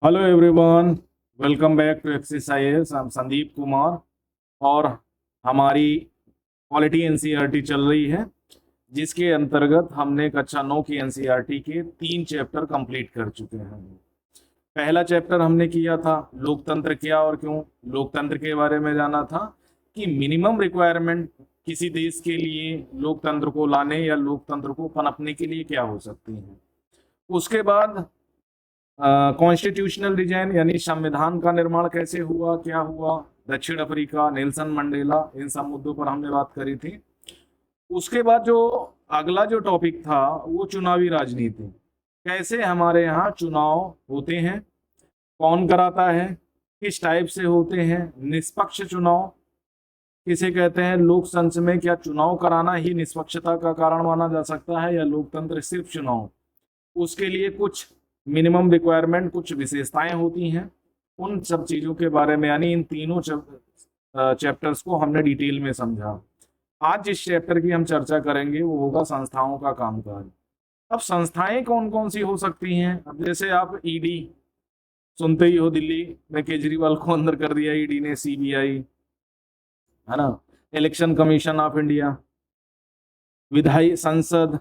Hello everyone, welcome back to exercise. हम संदीप कुमार और हमारी क्वालिटी एनसीईआरटी चल रही है, जिसके अंतर्गत हमने कक्षा 9 की एनसीईआरटी के 3 चैप्टर कंप्लीट कर चुके हैं। पहला चैप्टर हमने किया था लोकतंत्र क्या और क्यों। लोकतंत्र के बारे में जाना था कि मिनिमम रिक्वायरमेंट किसी देश के लिए लोकतंत्र को लाने या लोकतंत्र को पनपने के लिए क्या हो सकती है। उसके बाद कॉन्स्टिट्यूशनल डिजाइन यानी संविधान का निर्माण कैसे हुआ, क्या हुआ, दक्षिण अफ्रीका, नेल्सन मंडेला, इन सब मुद्दों पर हमने बात करी थी। उसके बाद जो अगला जो टॉपिक था वो चुनावी राजनीति, कैसे हमारे यहाँ चुनाव होते हैं, कौन कराता है, किस टाइप से होते हैं, निष्पक्ष चुनाव किसे कहते हैं, लोकतंत्र में क्या चुनाव कराना ही निष्पक्षता का कारण माना जा सकता है या लोकतंत्र सिर्फ चुनाव, उसके लिए कुछ मिनिमम रिक्वायरमेंट, कुछ विशेषताएं होती हैं। उन सब चीज़ों के बारे में यानी इन तीनों चैप्टर्स को हमने डिटेल में समझा। आज जिस चैप्टर की हम चर्चा करेंगे वो होगा संस्थाओं का कामकाज। अब संस्थाएं कौन कौन सी हो सकती हैं। अब जैसे आप ईडी सुनते ही हो, दिल्ली में केजरीवाल को अंदर कर दिया ईडी ने, सीबीआई है ना, इलेक्शन कमीशन ऑफ इंडिया, विधायी संसद,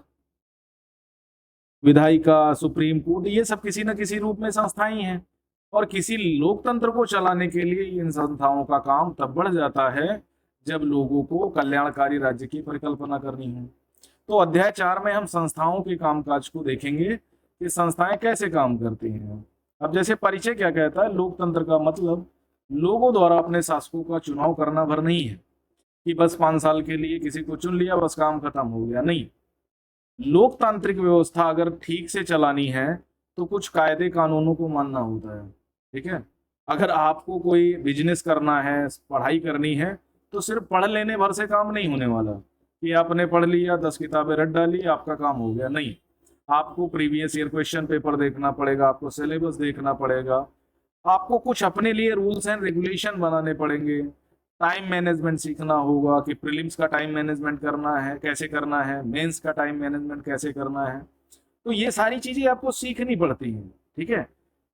विधायिका, सुप्रीम कोर्ट, ये सब किसी न किसी रूप में संस्थाएं ही हैं। और किसी लोकतंत्र को चलाने के लिए इन संस्थाओं का काम तब बढ़ जाता है जब लोगों को कल्याणकारी राज्य की परिकल्पना करनी है। तो अध्याय 4 में हम संस्थाओं के कामकाज को देखेंगे कि संस्थाएं कैसे काम करती हैं। अब जैसे परिचय क्या कहता है, लोकतंत्र का मतलब लोगों द्वारा अपने शासकों का चुनाव करना भर नहीं है कि बस 5 साल के लिए किसी को चुन लिया, बस काम खत्म हो गया। नहीं, लोकतांत्रिक व्यवस्था अगर ठीक से चलानी है तो कुछ कायदे कानूनों को मानना होता है। ठीक है, अगर आपको कोई बिजनेस करना है, पढ़ाई करनी है, तो सिर्फ पढ़ लेने भर से काम नहीं होने वाला कि आपने पढ़ लिया, 10 किताबें रट डाली, आपका काम हो गया। नहीं, आपको प्रीवियस ईयर क्वेश्चन पेपर देखना पड़ेगा, आपको सिलेबस देखना पड़ेगा, आपको कुछ अपने लिए रूल्स एंड रेगुलेशन बनाने पड़ेंगे, टाइम मैनेजमेंट सीखना होगा कि प्रीलिम्स का टाइम मैनेजमेंट करना है, कैसे करना है, मेंस का टाइम मैनेजमेंट कैसे करना है। तो ये सारी चीजें आपको सीखनी पड़ती हैं। ठीक है,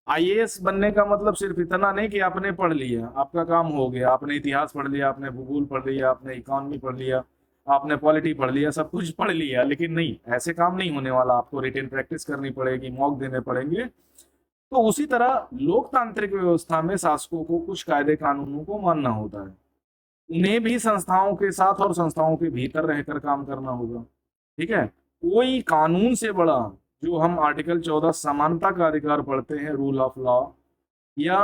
आईएएस बनने का मतलब सिर्फ इतना नहीं कि आपने पढ़ लिया आपका काम हो गया, आपने इतिहास पढ़ लिया, आपने भूगोल पढ़ लिया, आपने इकोनॉमी पढ़ लिया, आपने पॉलिटी पढ़ लिया, सब कुछ पढ़ लिया, लेकिन नहीं, ऐसे काम नहीं होने वाला। आपको रिटेन प्रैक्टिस करनी पड़ेगी, मॉक देने पड़ेंगे। तो उसी तरह लोकतांत्रिक व्यवस्था में शासकों को कुछ कायदे कानूनों को मानना होता है, उन्हें भी संस्थाओं के साथ और संस्थाओं के भीतर रहकर काम करना होगा। ठीक है, कोई कानून से बड़ा, जो हम आर्टिकल 14 समानता का अधिकार पढ़ते हैं, रूल ऑफ लॉ या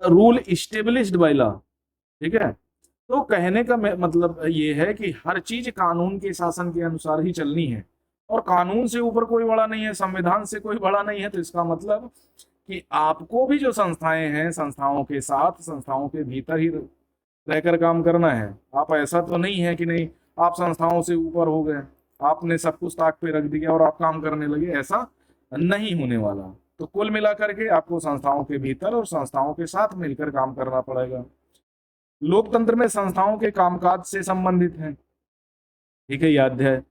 रूल इस्टेब्लिश्ड बाय लॉ। ठीक है, तो कहने का मतलब ये है कि हर चीज कानून के शासन के अनुसार ही चलनी है और कानून से ऊपर कोई बड़ा नहीं है, संविधान से कोई बड़ा नहीं है। तो इसका मतलब कि आपको भी जो संस्थाएं हैं, संस्थाओं के साथ, संस्थाओं के भीतर ही रहकर काम करना है। आप ऐसा तो नहीं है कि नहीं, आप संस्थाओं से ऊपर हो गए, आपने सब कुछ ताक पे रख दिया और आप काम करने लगे, ऐसा नहीं होने वाला। तो कुल मिलाकर के आपको संस्थाओं के भीतर और संस्थाओं के साथ मिलकर काम करना पड़ेगा। लोकतंत्र में संस्थाओं के कामकाज से संबंधित है। ठीक है, ये अध्याय,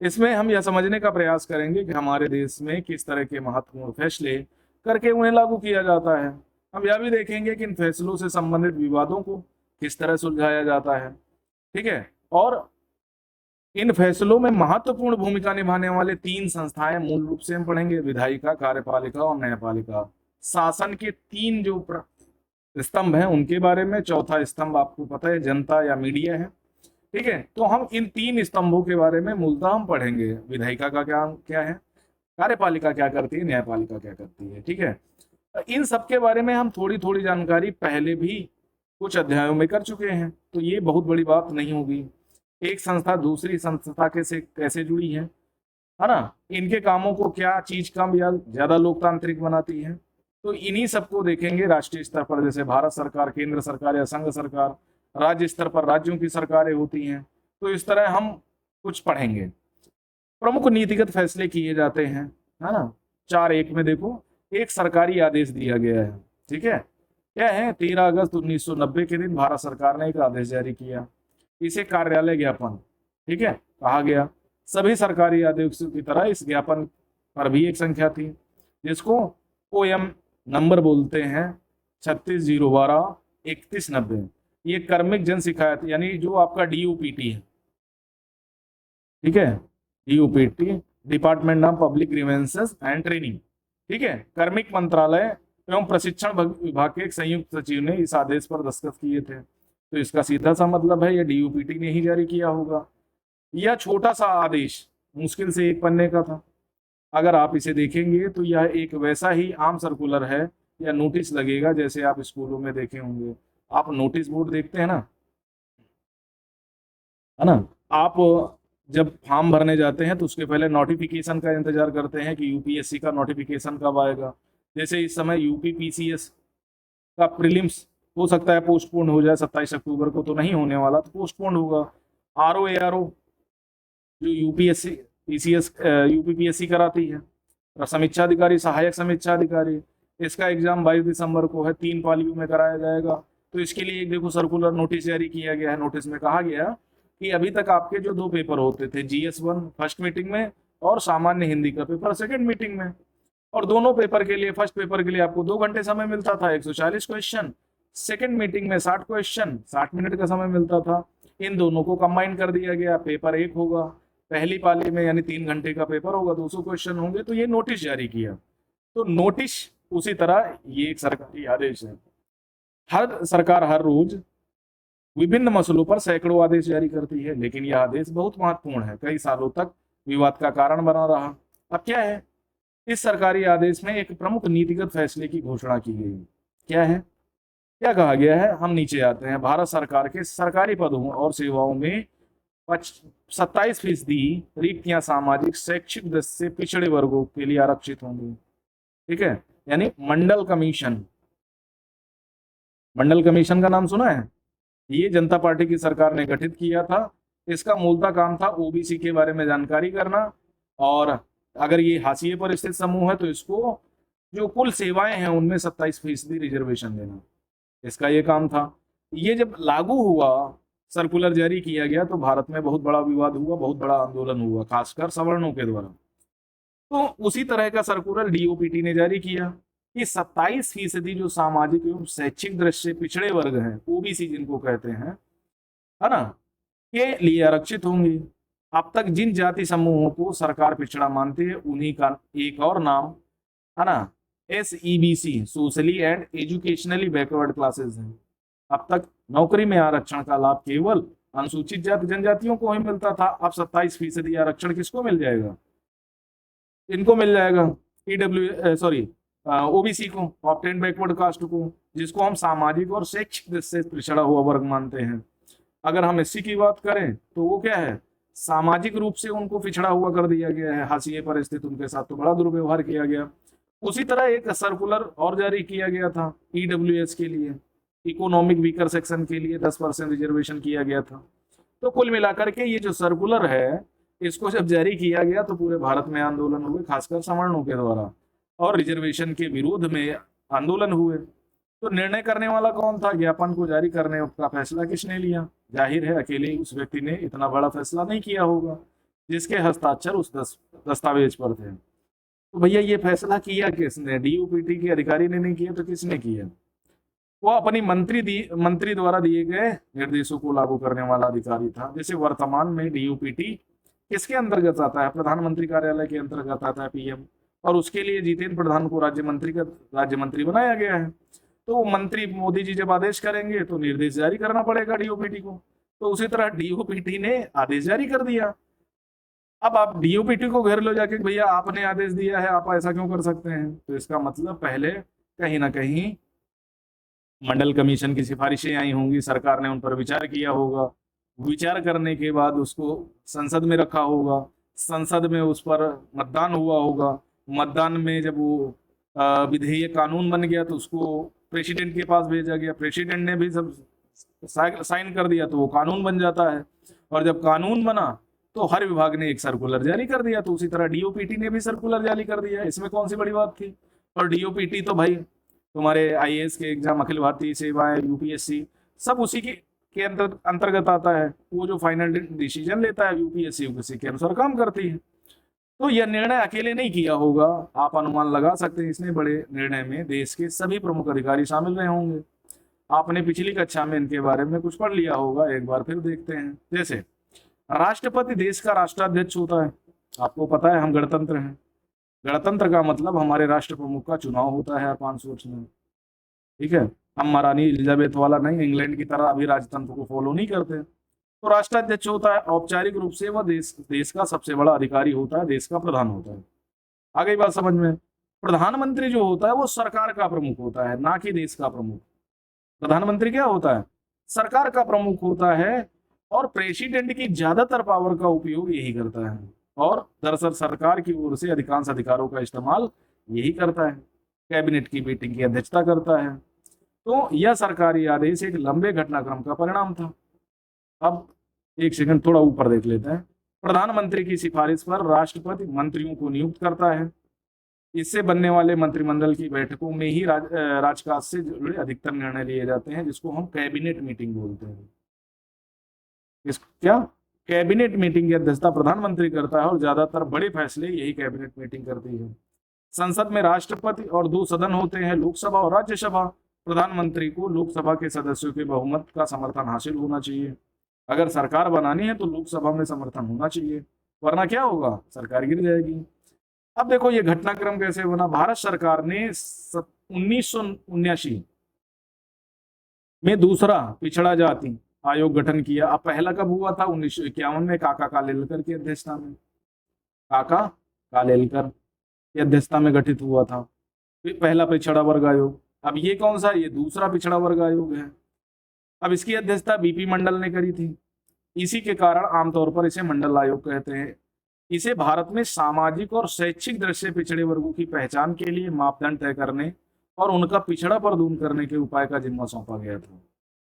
इसमें हम यह समझने का प्रयास करेंगे कि हमारे देश में किस तरह के महत्वपूर्ण फैसले करके उन्हें लागू किया जाता है। हम यह भी देखेंगे कि इन फैसलों से संबंधित विवादों को किस तरह सुलझाया जाता है। ठीक है, और इन फैसलों में महत्वपूर्ण भूमिका निभाने वाले 3 संस्थाएं मूल रूप से हम पढ़ेंगे, विधायिका, कार्यपालिका और न्यायपालिका। शासन के 3 जो स्तंभ हैं उनके बारे में, चौथा स्तंभ आपको पता है जनता या मीडिया है। ठीक है, तो हम इन 3 स्तंभों के बारे में मूलतः हम पढ़ेंगे। विधायिका का क्या क्या है, कार्यपालिका क्या करती है, न्यायपालिका क्या करती है। ठीक है, इन सब के बारे में हम थोड़ी थोड़ी जानकारी पहले भी कुछ अध्यायों में कर चुके हैं, तो ये बहुत बड़ी बात नहीं होगी। एक संस्था दूसरी संस्था के से कैसे जुड़ी है ना, इनके कामों को क्या चीज कम या ज्यादा लोकतांत्रिक बनाती है, तो इन्हीं सबको देखेंगे। राष्ट्रीय स्तर पर जैसे भारत सरकार, केंद्र सरकार या संघ सरकार, राज्य स्तर पर राज्यों की सरकारें होती हैं, तो इस तरह हम कुछ पढ़ेंगे। प्रमुख नीतिगत फैसले किए जाते हैं, है ना। 4.1 में देखो, एक सरकारी आदेश दिया गया है। ठीक है, क्या है, 13 अगस्त 1990 के दिन भारत सरकार ने एक आदेश जारी किया, इसे कार्यालय ज्ञापन, ठीक है, कहा गया। सभी सरकारी आदेशों की तरह इस ज्ञापन पर भी एक संख्या थी, जिसको ओएम नंबर बोलते हैं 36/012/3190। ये कर्मिक जन शिकायत यानी जो आपका DUPT है, ठीक है, DUPT, department of public grievances and training, ठीक है, कार्मिक मंत्रालय एवं प्रशिक्षण विभाग के एक संयुक्त सचिव ने इस आदेश पर दस्तखत किए थे। तो इसका सीधा सा मतलब है ये DUPT ने ही जारी किया होगा। यह छोटा सा आदेश मुश्किल से 1 पन्ने का था। अगर आप इसे देखेंगे तो यह एक वैसा ही आम सर्कुलर है या नोटिस लगेगा जैसे आप स्कूलों में देखे होंगे। आप नोटिस बोर्ड देखते हैं ना, है ना, आप जब फॉर्म भरने जाते हैं तो उसके पहले नोटिफिकेशन का इंतजार करते हैं कि UPSC का नोटिफिकेशन कब आएगा। जैसे इस समय UP PCS का प्रीलिम्स हो सकता है पोस्टपोन हो जाए, 27 अक्टूबर को तो नहीं होने वाला, तो पोस्टपोन होगा। RO ARO जो UPSC PCS UPPSC कराती है, समीक्षा अधिकारी, सहायक समीक्षा अधिकारी, इसका एग्जाम 22 दिसंबर को है, 3 पालियों में कराया जाएगा। तो इसके लिए एक देखो सर्कुलर नोटिस जारी किया गया है। नोटिस में कहा गया कि अभी तक आपके जो 2 पेपर होते थे, GS1 फर्स्ट मीटिंग में और सामान्य हिंदी का पेपर सेकंड मीटिंग में, और दोनों पेपर के लिए, फर्स्ट पेपर के लिए आपको 2 घंटे समय मिलता था, 140 क्वेश्चन, सेकंड मीटिंग में 60 क्वेश्चन, 60 मिनट का समय मिलता था। इन दोनों को कंबाइन कर दिया गया, पेपर एक होगा। पहली पाली में यानी 3 घंटे का पेपर होगा, 200 क्वेश्चन होंगे। तो ये नोटिस जारी किया। तो नोटिस उसी तरह ये एक सरकारी आदेश है। हर सरकार हर रोज विभिन्न मसलों पर सैकड़ों आदेश जारी करती है, लेकिन यह आदेश बहुत महत्वपूर्ण है, कई सालों तक विवाद का कारण बना रहा। अब क्या है, इस सरकारी आदेश में एक प्रमुख नीतिगत फैसले की घोषणा की गई। क्या है, क्या कहा गया है, हम नीचे आते हैं। भारत सरकार के सरकारी पदों और सेवाओं में 27% रिक्तियां सामाजिक शैक्षिक दृष्टि से पिछड़े वर्गों के लिए आरक्षित होंगी, ठीक है। यानी मंडल कमीशन, मंडल कमीशन का नाम सुना है? ये जनता पार्टी की सरकार ने गठित किया था। इसका मूलतः काम था OBC के बारे में जानकारी करना, और अगर ये हाशिए पर स्थित समूह है तो इसको जो कुल सेवाएं हैं उनमें 27% रिजर्वेशन देना, इसका ये काम था। ये जब लागू हुआ, सर्कुलर जारी किया गया, तो भारत में बहुत बड़ा विवाद हुआ, बहुत बड़ा आंदोलन हुआ, खासकर सवर्णों के द्वारा। तो उसी तरह का सर्कुलर DOPT ने जारी किया कि 27% जो सामाजिक एवं शैक्षिक दृष्टि से पिछड़े वर्ग हैं, OBC जिनको कहते हैं, है ना, के लिए आरक्षित होंगे। अब तक जिन जाति समूहों को सरकार पिछड़ा मानती है उन्हीं का एक और नाम, है ना, SEBC, socially and educationally backward classes है। अब तक नौकरी में आरक्षण का लाभ केवल अनुसूचित जाति जनजातियों को ही मिलता था। अब 27% आरक्षण किसको मिल जाएगा? इनको मिल जाएगा, OBC को, ऑब्टेन बैकवर्ड कास्ट को, जिसको हम सामाजिक और शैक्षिक दृष्टि से पिछड़ा हुआ वर्ग मानते हैं। अगर हम SC की बात करें तो वो क्या है, सामाजिक रूप से उनको पिछड़ा हुआ कर दिया गया है, हाशिए पर स्थित, उनके साथ तो बड़ा दुर्व्यवहार किया गया। उसी तरह एक सर्कुलर और जारी किया गया था EWS के लिए, इकोनॉमिक वीकर सेक्शन के लिए 10% रिजर्वेशन किया गया था। तो कुल मिलाकर के ये जो सर्कुलर है, इसको जब जारी किया गया तो पूरे भारत में आंदोलन हुए, खासकर सवर्णों के द्वारा, और रिजर्वेशन के विरोध में आंदोलन हुए। तो निर्णय करने वाला कौन था? ज्ञापन को जारी करने का फैसला किसने लिया? जाहिर है अकेले उस व्यक्ति ने इतना बड़ा फैसला नहीं किया होगा जिसके हस्ताक्षर उस दस्तावेज पर थे। तो भैया ये फैसला किया किसने? DOPT के अधिकारी ने नहीं किया तो किसने किया? वो अपनी मंत्री द्वारा दिए गए निर्देशों को लागू करने वाला अधिकारी था। जैसे वर्तमान में DOPT किसके अंतर्गत आता है? प्रधानमंत्री कार्यालय के अंतर्गत आता है, PM, और उसके लिए जितेंद्र प्रधान को राज्य मंत्री बनाया गया है। तो मंत्री मोदी जी जब आदेश करेंगे तो निर्देश जारी करना पड़ेगा DOPT को। तो उसी तरह DOPT ने आदेश जारी कर दिया। अब आप DOPT को घेर लो जाके, भैया आपने आदेश दिया है, आप ऐसा क्यों कर सकते हैं? तो इसका मतलब पहले कहीं ना कहीं मंडल कमीशन की सिफारिशें आई होंगी, सरकार ने उन पर विचार किया होगा, विचार करने के बाद उसको संसद में रखा होगा, संसद में उस पर मतदान हुआ होगा, मतदान में जब वो विधेयक कानून बन गया तो उसको प्रेसिडेंट के पास भेजा गया, प्रेसिडेंट ने भी सब साइन कर दिया तो वो कानून बन जाता है, और जब कानून बना तो हर विभाग ने एक सर्कुलर जारी कर दिया। तो उसी तरह DOPT ने भी सर्कुलर जारी कर दिया, इसमें कौन सी बड़ी बात थी? और DOPT तो भाई तुम्हारे IAS के एग्जाम, अखिल भारतीय सेवाएं, UPSC, सब उसी के अंतर्गत आता है। वो जो फाइनल डिसीजन लेता है UPSC के अनुसार काम करती है। तो यह निर्णय अकेले नहीं किया होगा, आप अनुमान लगा सकते हैं इसने बड़े निर्णय में देश के सभी प्रमुख अधिकारी शामिल रहे होंगे। आपने पिछली कक्षा में इनके बारे में कुछ पढ़ लिया होगा, एक बार फिर देखते हैं। जैसे राष्ट्रपति देश का राष्ट्राध्यक्ष होता है, आपको पता है हम गणतंत्र हैं। गणतंत्र का मतलब हमारे राष्ट्र प्रमुख का चुनाव होता है 500 में, ठीक है। हम महारानी एलिजाबेथ वाला नहीं, इंग्लैंड की तरह अभी राजतंत्र को फॉलो नहीं करते। तो राष्ट्राध्यक्ष होता है, औपचारिक रूप से वह देश का सबसे बड़ा अधिकारी होता है, देश का प्रधान होता है। आ गई बात समझ में। प्रधानमंत्री जो होता है वो सरकार का प्रमुख होता है, ना कि देश का प्रमुख। प्रधानमंत्री क्या होता है? सरकार का प्रमुख होता है, और प्रेसिडेंट की ज्यादातर पावर का उपयोग यही करता है, और दरअसल सरकार की ओर से अधिकांश अधिकारों का इस्तेमाल यही करता है। कैबिनेट की मीटिंग की अध्यक्षता करता है। तो यह सरकारी आदेश एक लंबे घटनाक्रम का परिणाम था। अब एक सेकंड थोड़ा ऊपर देख लेते हैं। प्रधानमंत्री की सिफारिश पर राष्ट्रपति मंत्रियों को नियुक्त करता है। इससे बनने वाले मंत्रिमंडल की बैठकों में ही राजकाज से जुड़े अधिकतर निर्णय लिए जाते हैं, जिसको हम कैबिनेट मीटिंग बोलते हैं। क्या कैबिनेट मीटिंग की अध्यक्षता प्रधानमंत्री करता है, और ज्यादातर बड़े फैसले यही कैबिनेट मीटिंग करती है। संसद में राष्ट्रपति और 2 सदन होते हैं, लोकसभा और राज्यसभा। प्रधानमंत्री को लोकसभा के सदस्यों के बहुमत का समर्थन हासिल होना चाहिए। अगर सरकार बनानी है तो लोकसभा में समर्थन होना चाहिए, वरना क्या होगा, सरकार गिर जाएगी। अब देखो ये घटनाक्रम कैसे बना। भारत सरकार ने 1979 में दूसरा पिछड़ा जाति आयोग गठन किया। अब पहला कब हुआ था? 1951 में काका कालेलकर की अध्यक्षता में। काका कालेलकर की अध्यक्षता में गठित हुआ था पहला पिछड़ा वर्ग आयोग। अब ये कौन सा? ये दूसरा पिछड़ा वर्ग आयोग है। अब इसकी अध्यक्षता बीपी मंडल ने करी थी। इसी के कारण आमतौर पर इसे मंडल आयोग कहते हैं। इसे भारत में सामाजिक और शैक्षिक दृष्टि से पिछड़े वर्गों की पहचान के लिए मापदंड तय करने और उनका पिछड़ा पर दूर करने के उपाय का जिम्मा सौंपा गया था।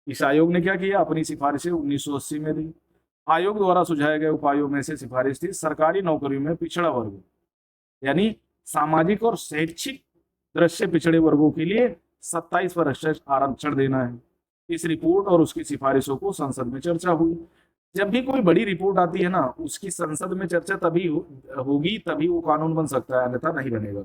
इस आयोग ने क्या किया? अपनी सिफारिशें 1980 में दी। आयोग द्वारा सुझाए गए उपायों में से सिफारिश थी सरकारी नौकरियों में पिछड़ा वर्ग, यानी सामाजिक और शैक्षिक दृष्टि से पिछड़े वर्गों के लिए 27% आरक्षण देना है। इस रिपोर्ट और उसकी सिफारिशों को संसद में चर्चा हुई। जब भी कोई बड़ी रिपोर्ट आती है ना, उसकी संसद में चर्चा तभी होगी, तभी वो कानून बन सकता है, अन्यथा नहीं बनेगा।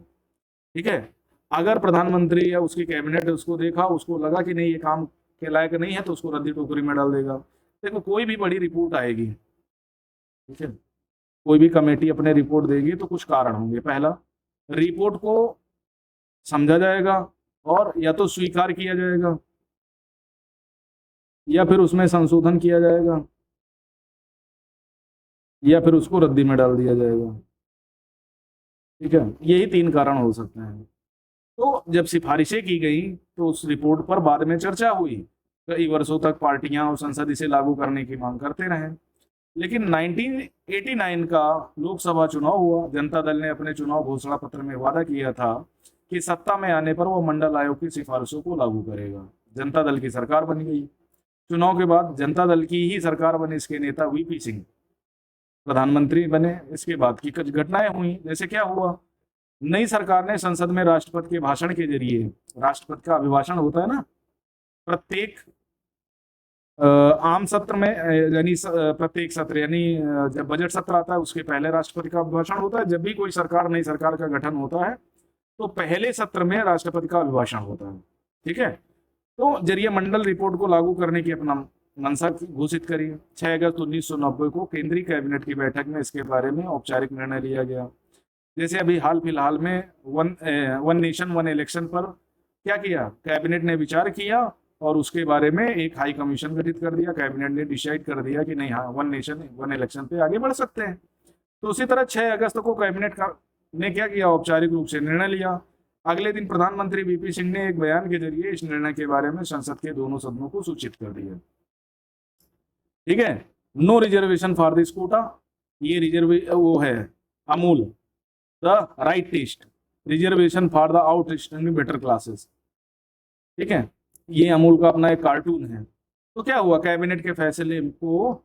ठीक है। अगर प्रधानमंत्री या उसकी कैबिनेट उसको देखा, उसको लगा कि नहीं ये काम के लायक नहीं है, तो उसको रद्दी टोकरी में डाल देगा। देखो कोई भी बड़ी रिपोर्ट आएगी, ठीक है, कोई भी कमेटी अपने रिपोर्ट देगी तो कुछ कारण होंगे। पहला, रिपोर्ट को समझा जाएगा और या तो स्वीकार किया जाएगा या फिर उसमें संशोधन किया जाएगा या फिर उसको रद्दी में डाल दिया जाएगा। ठीक है, यही 3 कारण हो सकते हैं। तो जब सिफारिशें की गई तो उस रिपोर्ट पर बाद में चर्चा हुई। कई वर्षों तक पार्टियां और संसद इसे लागू करने की मांग करते रहे, लेकिन 1989 का लोकसभा चुनाव हुआ। जनता दल ने अपने चुनाव घोषणा पत्र में वादा किया था कि सत्ता में आने पर वो मंडल आयोग की सिफारिशों को लागू करेगा। जनता दल की सरकार बन गई। चुनाव के बाद जनता दल की ही सरकार बनी। इसके नेता वीपी सिंह प्रधानमंत्री बने। इसके बाद की कुछ घटनाएं हुई। जैसे क्या हुआ, नई सरकार ने संसद में राष्ट्रपति के भाषण के जरिए, राष्ट्रपति का अभिभाषण होता है ना प्रत्येक आम सत्र में, यानी प्रत्येक सत्र, यानी जब बजट सत्र आता है उसके पहले राष्ट्रपति का अभिभाषण होता है। जब भी कोई सरकार, नई सरकार का गठन होता है तो पहले सत्र में राष्ट्रपति का अभिभाषण होता है। ठीक है। तो जरिए मंडल रिपोर्ट को लागू करने की अपना मंशा घोषित करी। 6 अगस्त 1990 को केंद्रीय कैबिनेट की बैठक में इसके बारे में औपचारिक निर्णय लिया गया। जैसे अभी हाल फिलहाल में वन नेशन वन इलेक्शन पर क्या किया, कैबिनेट ने विचार किया और उसके बारे में एक हाई कमीशन गठित कर दिया। कैबिनेट ने डिसाइड कर दिया कि नहीं, हाँ, वन नेशन वन इलेक्शन पे आगे बढ़ सकते हैं। तो उसी तरह 6 अगस्त को कैबिनेट ने क्या किया, औपचारिक रूप से निर्णय लिया। अगले दिन प्रधानमंत्री वीपी सिंह ने एक बयान के जरिए इस निर्णय के बारे में संसद के दोनों सदनों को सूचित कर दिया। ठीक है। No reservation for this quota, ये वो है अमूल the right test reservation for the outstanding better classes. ठीक है, ये अमूल का अपना एक कार्टून है। तो क्या हुआ, कैबिनेट के फैसले को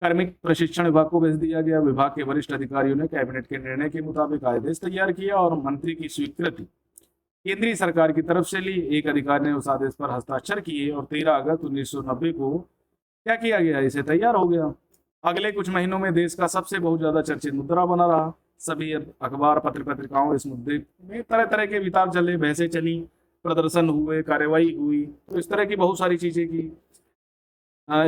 कार्मिक प्रशिक्षण विभाग को भेज दिया गया। विभाग के वरिष्ठ अधिकारियों ने कैबिनेट के निर्णय के मुताबिक आदेश तैयार किया और मंत्री की स्वीकृति केंद्रीय सरकार की तरफ से ली। एक अधिकारी ने उस आदेश पर हस्ताक्षर किए और 13 अगस्त 1990 को क्या किया गया, इसे तैयार हो गया। अगले कुछ महीनों में देश का सबसे बहुत ज्यादा चर्चित मुद्दा बना रहा। सभी अखबार पत्र पत्रिकाओं इस मुद्दे में तरह तरह के विचार चले, बहसें चली, प्रदर्शन हुए, कार्रवाई हुई, तो इस तरह की बहुत सारी चीजें की।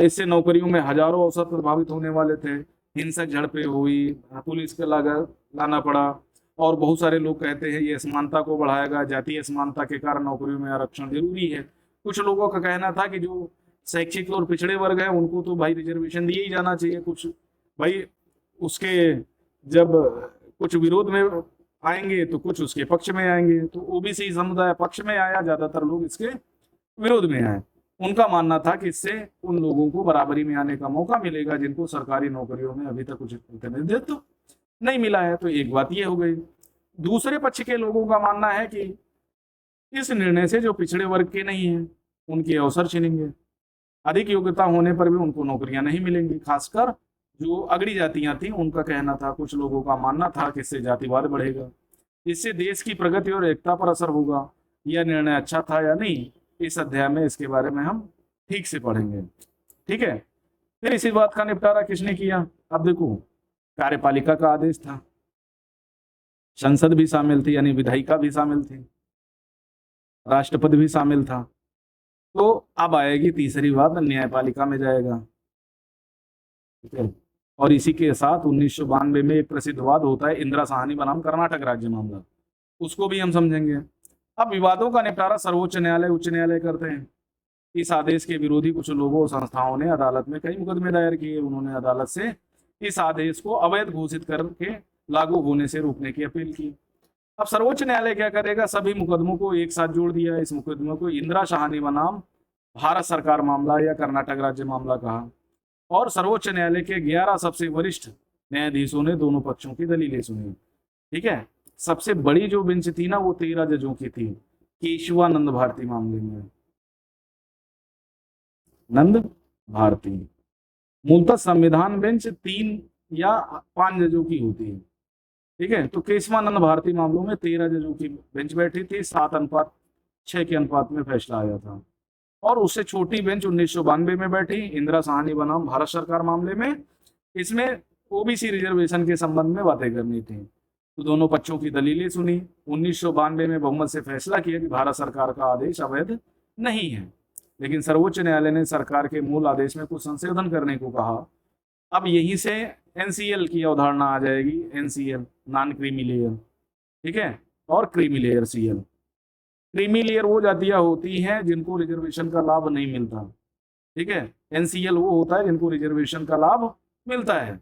इससे नौकरियों में हजारों अवसर प्रभावित होने वाले थे, हिंसक झड़पें हुई, पुलिस का लाना पड़ा। और बहुत सारे लोग कहते हैं ये असमानता को बढ़ाएगा, जातीय असमानता के कारण नौकरियों में आरक्षण जरूरी है। कुछ लोगों का कहना था कि जो शैक्षिक और पिछड़े वर्ग है उनको तो भाई रिजर्वेशन दिए ही जाना चाहिए। कुछ भाई उसके जब कुछ विरोध में आएंगे तो कुछ उसके पक्ष में आएंगे, तो ओबीसी समुदाय पक्ष में आया, ज्यादातर लोग इसके विरोध में आए। उनका मानना था कि इससे उन लोगों को बराबरी में आने का मौका मिलेगा जिनको सरकारी नौकरियों में अभी तक उचित प्रतिनिधित्व नहीं मिला है। तो एक बात ये हो गई। दूसरे पक्ष के लोगों का मानना है कि इस निर्णय से जो पिछड़े वर्ग के नहीं है उनके अवसर छिनेंगे, अधिक योग्यता होने पर भी उनको नौकरियां नहीं मिलेंगी। खासकर जो अगड़ी जातियां थी उनका कहना था, कुछ लोगों का मानना था कि इससे जातिवाद बढ़ेगा, इससे देश की प्रगति और एकता पर असर होगा। यह निर्णय अच्छा था या नहीं, इस अध्याय में इसके बारे में हम ठीक से पढ़ेंगे। ठीक है, फिर इसी बात का निपटारा किसने किया? अब देखो, कार्यपालिका का आदेश था, संसद भी शामिल थी, यानी विधायिका भी शामिल थी, राष्ट्रपति भी शामिल था। तो अब आएगी तीसरी बात, न्यायपालिका में जाएगा। ठीक है, और इसी के साथ 1992 में एक प्रसिद्ध वाद होता है, इंदिरा साहनी बनाम कर्नाटक राज्य मामला, उसको भी हम समझेंगे। अब विवादों का निपटारा सर्वोच्च न्यायालय, उच्च न्यायालय करते हैं। इस आदेश के विरोधी कुछ लोगों और संस्थाओं ने अदालत में कई मुकदमे दायर किए। उन्होंने अदालत से इस आदेश को अवैध घोषित करके लागू होने से रोकने की अपील की। अब सर्वोच्च न्यायालय क्या करेगा? सभी मुकदमों को एक साथ जोड़ दिया। इस मुकदमे को इंदिरा साहनी बनाम भारत सरकार मामला या कर्नाटक राज्य मामला कहा। और सर्वोच्च न्यायालय के 11 सबसे वरिष्ठ न्यायाधीशों ने दोनों पक्षों की दलीलें सुनी। ठीक है, सबसे बड़ी जो बेंच थी ना वो 13 जजों की थी, केशवानंद भारती मामले में। नंद भारती, मूलतः संविधान बेंच 3 या 5 जजों की होती है। ठीक है, तो केशवानंद भारती मामलों में 13 जजों की बेंच बैठी थी, 7:6 के अनुपात में फैसला आया था। और उससे छोटी बेंच 1992 में बैठी, इंदिरा साहनी बनाम भारत सरकार मामले में। इसमें ओबीसी रिजर्वेशन के संबंध में बातें करनी थी, तो दोनों पक्षों की दलीलें सुनी। 1992 में बहुमत से फैसला किया कि भारत सरकार का आदेश अवैध नहीं है, लेकिन सर्वोच्च न्यायालय ने सरकार के मूल आदेश में कुछ संशोधन करने को कहा। अब यहीं से एनसीएल की अवधारणा आ जाएगी, एनसीएल, नॉन क्रीमी लेयर। ठीक है, और creamy layer CL. Creamy layer वो जातियां होती हैं जिनको रिजर्वेशन का लाभ नहीं मिलता। ठीक है, एनसीएल वो होता है जिनको रिजर्वेशन का लाभ मिलता है।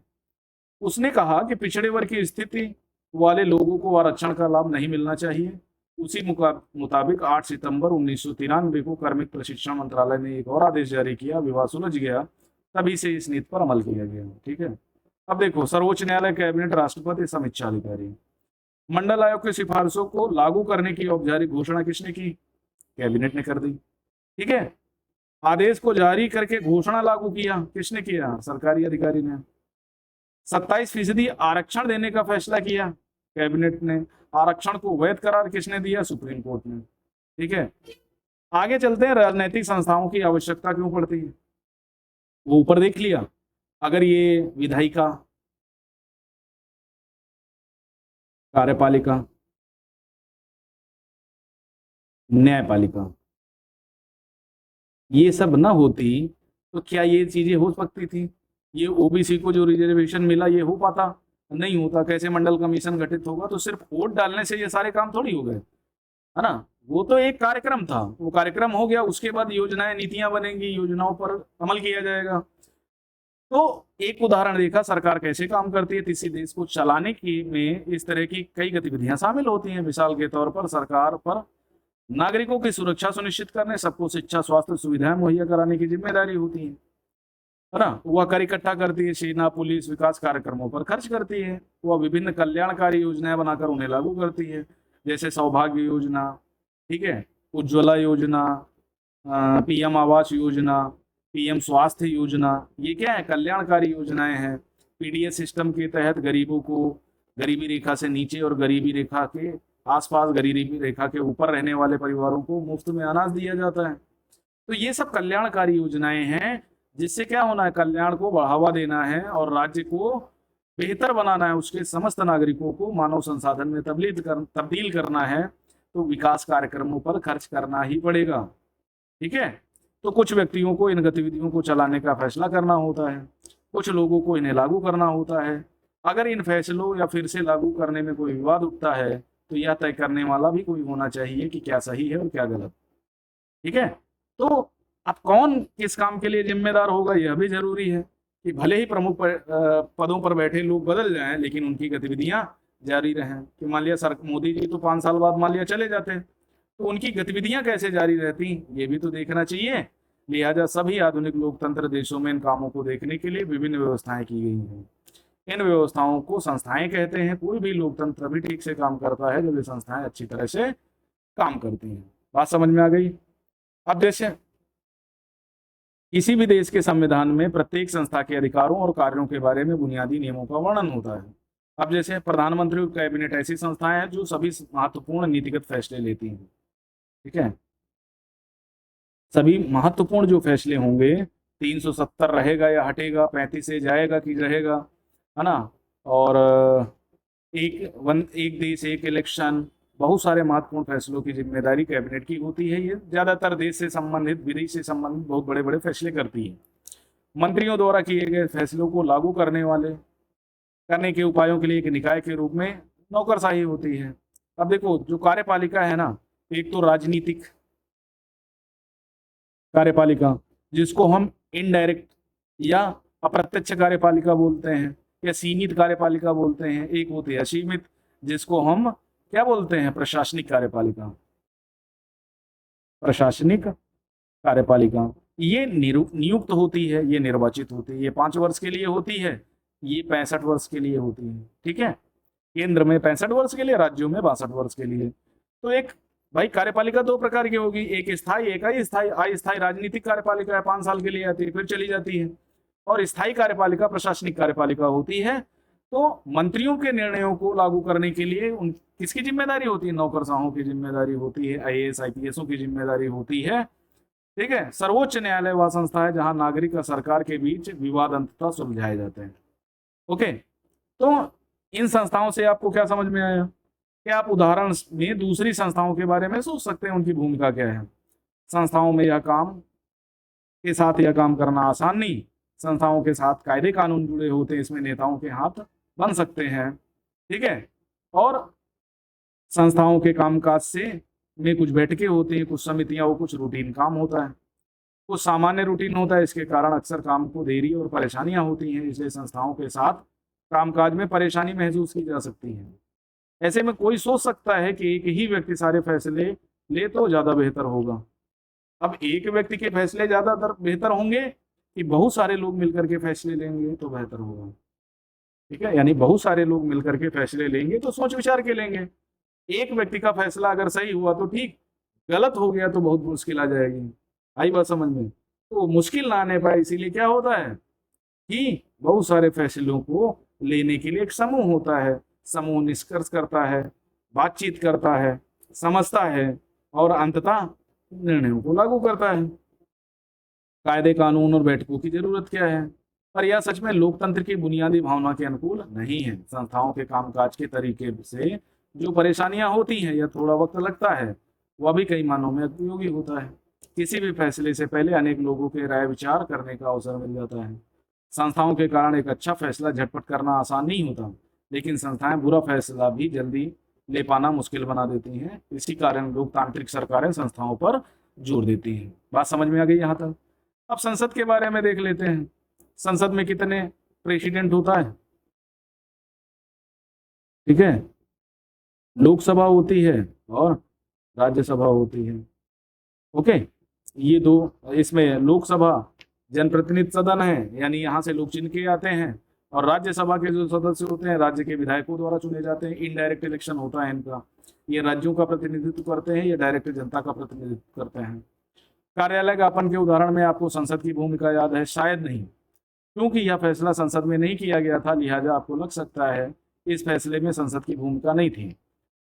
उसने कहा कि पिछड़े वर्ग की स्थिति वाले लोगों को आरक्षण का लाभ नहीं मिलना चाहिए। उसी मुताबिक 8 सितंबर 1993 को कार्मिक प्रशिक्षण मंत्रालय ने एक और आदेश जारी किया। विवाद सुलझ गया, तभी से इस नीति पर अमल किया गया। ठीक है, अब देखो, सर्वोच्च न्यायालय, कैबिनेट, राष्ट्रपति, समीक्षा अधिकारी। मंडल आयोग की सिफारिशों को लागू करने की औपचारिक घोषणा किसने की? कैबिनेट ने कर दी। ठीक है, आदेश को जारी करके घोषणा लागू किया किसने किया? सरकारी अधिकारी ने। 27% आरक्षण देने का फैसला किया कैबिनेट ने। आरक्षण को वैध करार किसने दिया? सुप्रीम कोर्ट ने। ठीक है, आगे चलते हैं। राजनीतिक संस्थाओं की आवश्यकता क्यों पड़ती है, वो ऊपर देख लिया। अगर ये विधायिका, कार्यपालिका, न्यायपालिका ये सब ना होती तो क्या ये चीजें हो सकती थी? ये ओबीसी को जो रिजर्वेशन मिला ये हो पाता? नहीं होता। कैसे मंडल कमीशन गठित होगा? तो सिर्फ वोट डालने से ये सारे काम थोड़ी हो गए, है ना। वो तो एक कार्यक्रम था, वो कार्यक्रम हो गया, उसके बाद योजनाएं, नीतियां बनेंगी, योजनाओं पर अमल किया जाएगा। तो एक उदाहरण देखा सरकार कैसे काम करती है। किसी देश को चलाने की में इस तरह की कई गतिविधियां शामिल होती हैं। मिसाल के तौर पर सरकार पर नागरिकों की सुरक्षा सुनिश्चित करने, सबको शिक्षा, स्वास्थ्य सुविधाएं मुहैया कराने की जिम्मेदारी होती है ना। वह कर इकट्ठा करती है, सेना, पुलिस विकास कार्यक्रमों पर खर्च करती है। वह विभिन्न कल्याणकारी योजनाएं बनाकर उन्हें लागू करती है, जैसे सौभाग्य योजना, ठीक है, उज्ज्वला योजना, पीएम आवास योजना, पीएम स्वास्थ्य योजना। ये क्या है? कल्याणकारी योजनाएं हैं। पीडीएस सिस्टम के तहत गरीबों को गरीबी रेखा से नीचे और गरीबी रेखा के आसपास, गरीबी रेखा के ऊपर रहने वाले परिवारों को मुफ्त में अनाज दिया जाता है। तो ये सब कल्याणकारी योजनाएं हैं, जिससे क्या होना है? कल्याण को बढ़ावा देना है और राज्य को बेहतर बनाना है, उसके समस्त नागरिकों को मानव संसाधन में तब्दील करना है, तो विकास कार्यक्रमों पर खर्च करना ही पड़ेगा। ठीक है, तो कुछ व्यक्तियों को इन गतिविधियों को चलाने का फैसला करना होता है, कुछ लोगों को इन्हें लागू करना होता है। अगर इन फैसलों या फिर से लागू करने में कोई विवाद उठता है तो यह तय करने वाला भी कोई होना चाहिए कि क्या सही है और क्या गलत। ठीक है, तो अब कौन किस काम के लिए जिम्मेदार होगा यह भी जरूरी है कि भले ही प्रमुख पदों पर बैठे लोग बदल जाएं लेकिन उनकी गतिविधियां जारी रहें। कि मान लिया सर मोदी जी तो 5 साल बाद मान लिया चले जाते हैं, तो उनकी गतिविधियां कैसे जारी रहती ये भी तो देखना चाहिए। लिहाजा सभी आधुनिक लोकतंत्र देशों में इन कामों को देखने के लिए विभिन्न व्यवस्थाएं की गई हैं। इन व्यवस्थाओं को संस्थाएं कहते हैं। कोई भी लोकतंत्र भी ठीक से काम करता है जब ये संस्थाएं अच्छी तरह से काम करती हैं। बात समझ में आ गई। अब जैसे किसी भी देश के संविधान में प्रत्येक संस्था के अधिकारों और कार्यों के बारे में बुनियादी नियमों का वर्णन होता है। अब जैसे प्रधानमंत्री और कैबिनेट ऐसी संस्थाएं हैं जो सभी महत्वपूर्ण नीतिगत फैसले लेती हैं। ठीक है, सभी महत्वपूर्ण जो फैसले होंगे, 370 रहेगा या हटेगा, 35 से जाएगा कि रहेगा, है ना, और एक देश एक इलेक्शन, बहुत सारे महत्वपूर्ण फैसलों की जिम्मेदारी कैबिनेट की होती है। ये ज्यादातर देश से संबंधित, विदेश से संबंधित बहुत बड़े बड़े फैसले करती है। मंत्रियों द्वारा किए गए फैसलों को लागू करने के उपायों के लिए एक निकाय के रूप में नौकरशाही होती है। अब देखो जो कार्यपालिका है ना, एक तो राजनीतिक कार्यपालिका जिसको हम इनडायरेक्ट या अप्रत्यक्ष कार्यपालिका बोलते हैं या सीमित कार्यपालिका बोलते हैं। एक होती है असीमित जिसको हम क्या बोलते हैं, प्रशासनिक कार्यपालिका। प्रशासनिक कार्यपालिका ये नियुक्त होती है, ये निर्वाचित होती है, ये 5 वर्ष के लिए होती है, ये 65 वर्ष के लिए होती है। ठीक है, केंद्र में 65 वर्ष के लिए, राज्यों में 62 वर्ष के लिए। तो एक भाई कार्यपालिका 2 प्रकार की होगी, एक स्थायी एक अस्थायी। अस्थायी राजनीतिक कार्यपालिका है, 5 साल के लिए आती है फिर चली जाती है, और स्थायी कार्यपालिका प्रशासनिक कार्यपालिका होती है। तो मंत्रियों के निर्णयों को लागू करने के लिए उन किसकी जिम्मेदारी होती है, नौकरशाहों की जिम्मेदारी होती है, IAS IPSओं की जिम्मेदारी होती है। ठीक है, सर्वोच्च न्यायालय वह संस्था है जहां नागरिक और सरकार के बीच विवाद अंततः सुलझाए जाते हैं। ओके, तो इन संस्थाओं से आपको क्या समझ में आया? क्या आप उदाहरण में दूसरी संस्थाओं के बारे में सोच सकते हैं, उनकी भूमिका क्या है? संस्थाओं में यह काम के साथ यह काम करना आसान नहीं, संस्थाओं के साथ कायदे कानून जुड़े होते हैं, इसमें नेताओं के हाथ बन सकते हैं। ठीक है, और संस्थाओं के कामकाज से में कुछ बैठकें होती हैं, कुछ समितियां, वो कुछ रूटीन काम होता है, कुछ सामान्य रूटीन होता है। इसके कारण अक्सर काम को देरी और परेशानियां होती हैं, इसलिए संस्थाओं के साथ कामकाज में परेशानी महसूस की जा सकती है। ऐसे में कोई सोच सकता है कि एक ही व्यक्ति सारे फैसले ले तो ज्यादा बेहतर होगा। अब एक व्यक्ति के फैसले ज्यादातर बेहतर होंगे कि बहुत सारे लोग मिलकर के फैसले लेंगे तो बेहतर होगा। ठीक है, यानी बहुत सारे लोग मिलकर के फैसले लेंगे तो सोच विचार के लेंगे। एक व्यक्ति का फैसला अगर सही हुआ तो ठीक, गलत हो गया तो बहुत मुश्किल आ जाएगी। आई बात समझ में? तो मुश्किल ना आने पाए इसीलिए क्या होता है कि बहुत सारे फैसलों को लेने के लिए एक समूह होता है। समूह निष्कर्ष करता है, बातचीत करता है, समझता है और अंततः निर्णयों को लागू करता है। कायदे कानून और बैठकों की जरूरत क्या है? पर यह सच में लोकतंत्र की बुनियादी भावना के अनुकूल नहीं है। संस्थाओं के कामकाज के तरीके से जो परेशानियां होती हैं या थोड़ा वक्त लगता है, वह भी कई मानों में उपयोगी होता है। किसी भी फैसले से पहले अनेक लोगों के राय विचार करने का अवसर मिल जाता है। संस्थाओं के कारण एक अच्छा फैसला झटपट करना आसान नहीं होता, लेकिन संस्थाएं बुरा फैसला भी जल्दी ले पाना मुश्किल बना देती हैं। इसी कारण लोकतांत्रिक सरकारें संस्थाओं पर जोर देती हैं। बात समझ में आ गई यहाँ तक? अब संसद के बारे में देख लेते हैं। संसद में कितने प्रेसिडेंट होता है? ठीक है, लोकसभा होती है और राज्यसभा होती है। ओके, ये दो, इसमें लोकसभा जनप्रतिनिधि सदन है, यानी यहाँ से लोग चुन के आते हैं, और राज्यसभा के जो सदस्य होते हैं राज्य के विधायकों द्वारा चुने जाते हैं। इनडायरेक्ट इलेक्शन होता है इनका। ये राज्यों का प्रतिनिधित्व करते हैं, ये डायरेक्ट जनता का प्रतिनिधित्व करते हैं। कार्यालय ज्ञापन के उदाहरण में आपको संसद की भूमिका याद है? शायद नहीं, क्योंकि यह फैसला संसद में नहीं किया गया था, लिहाजा आपको लग सकता है इस फैसले में संसद की भूमिका नहीं थी।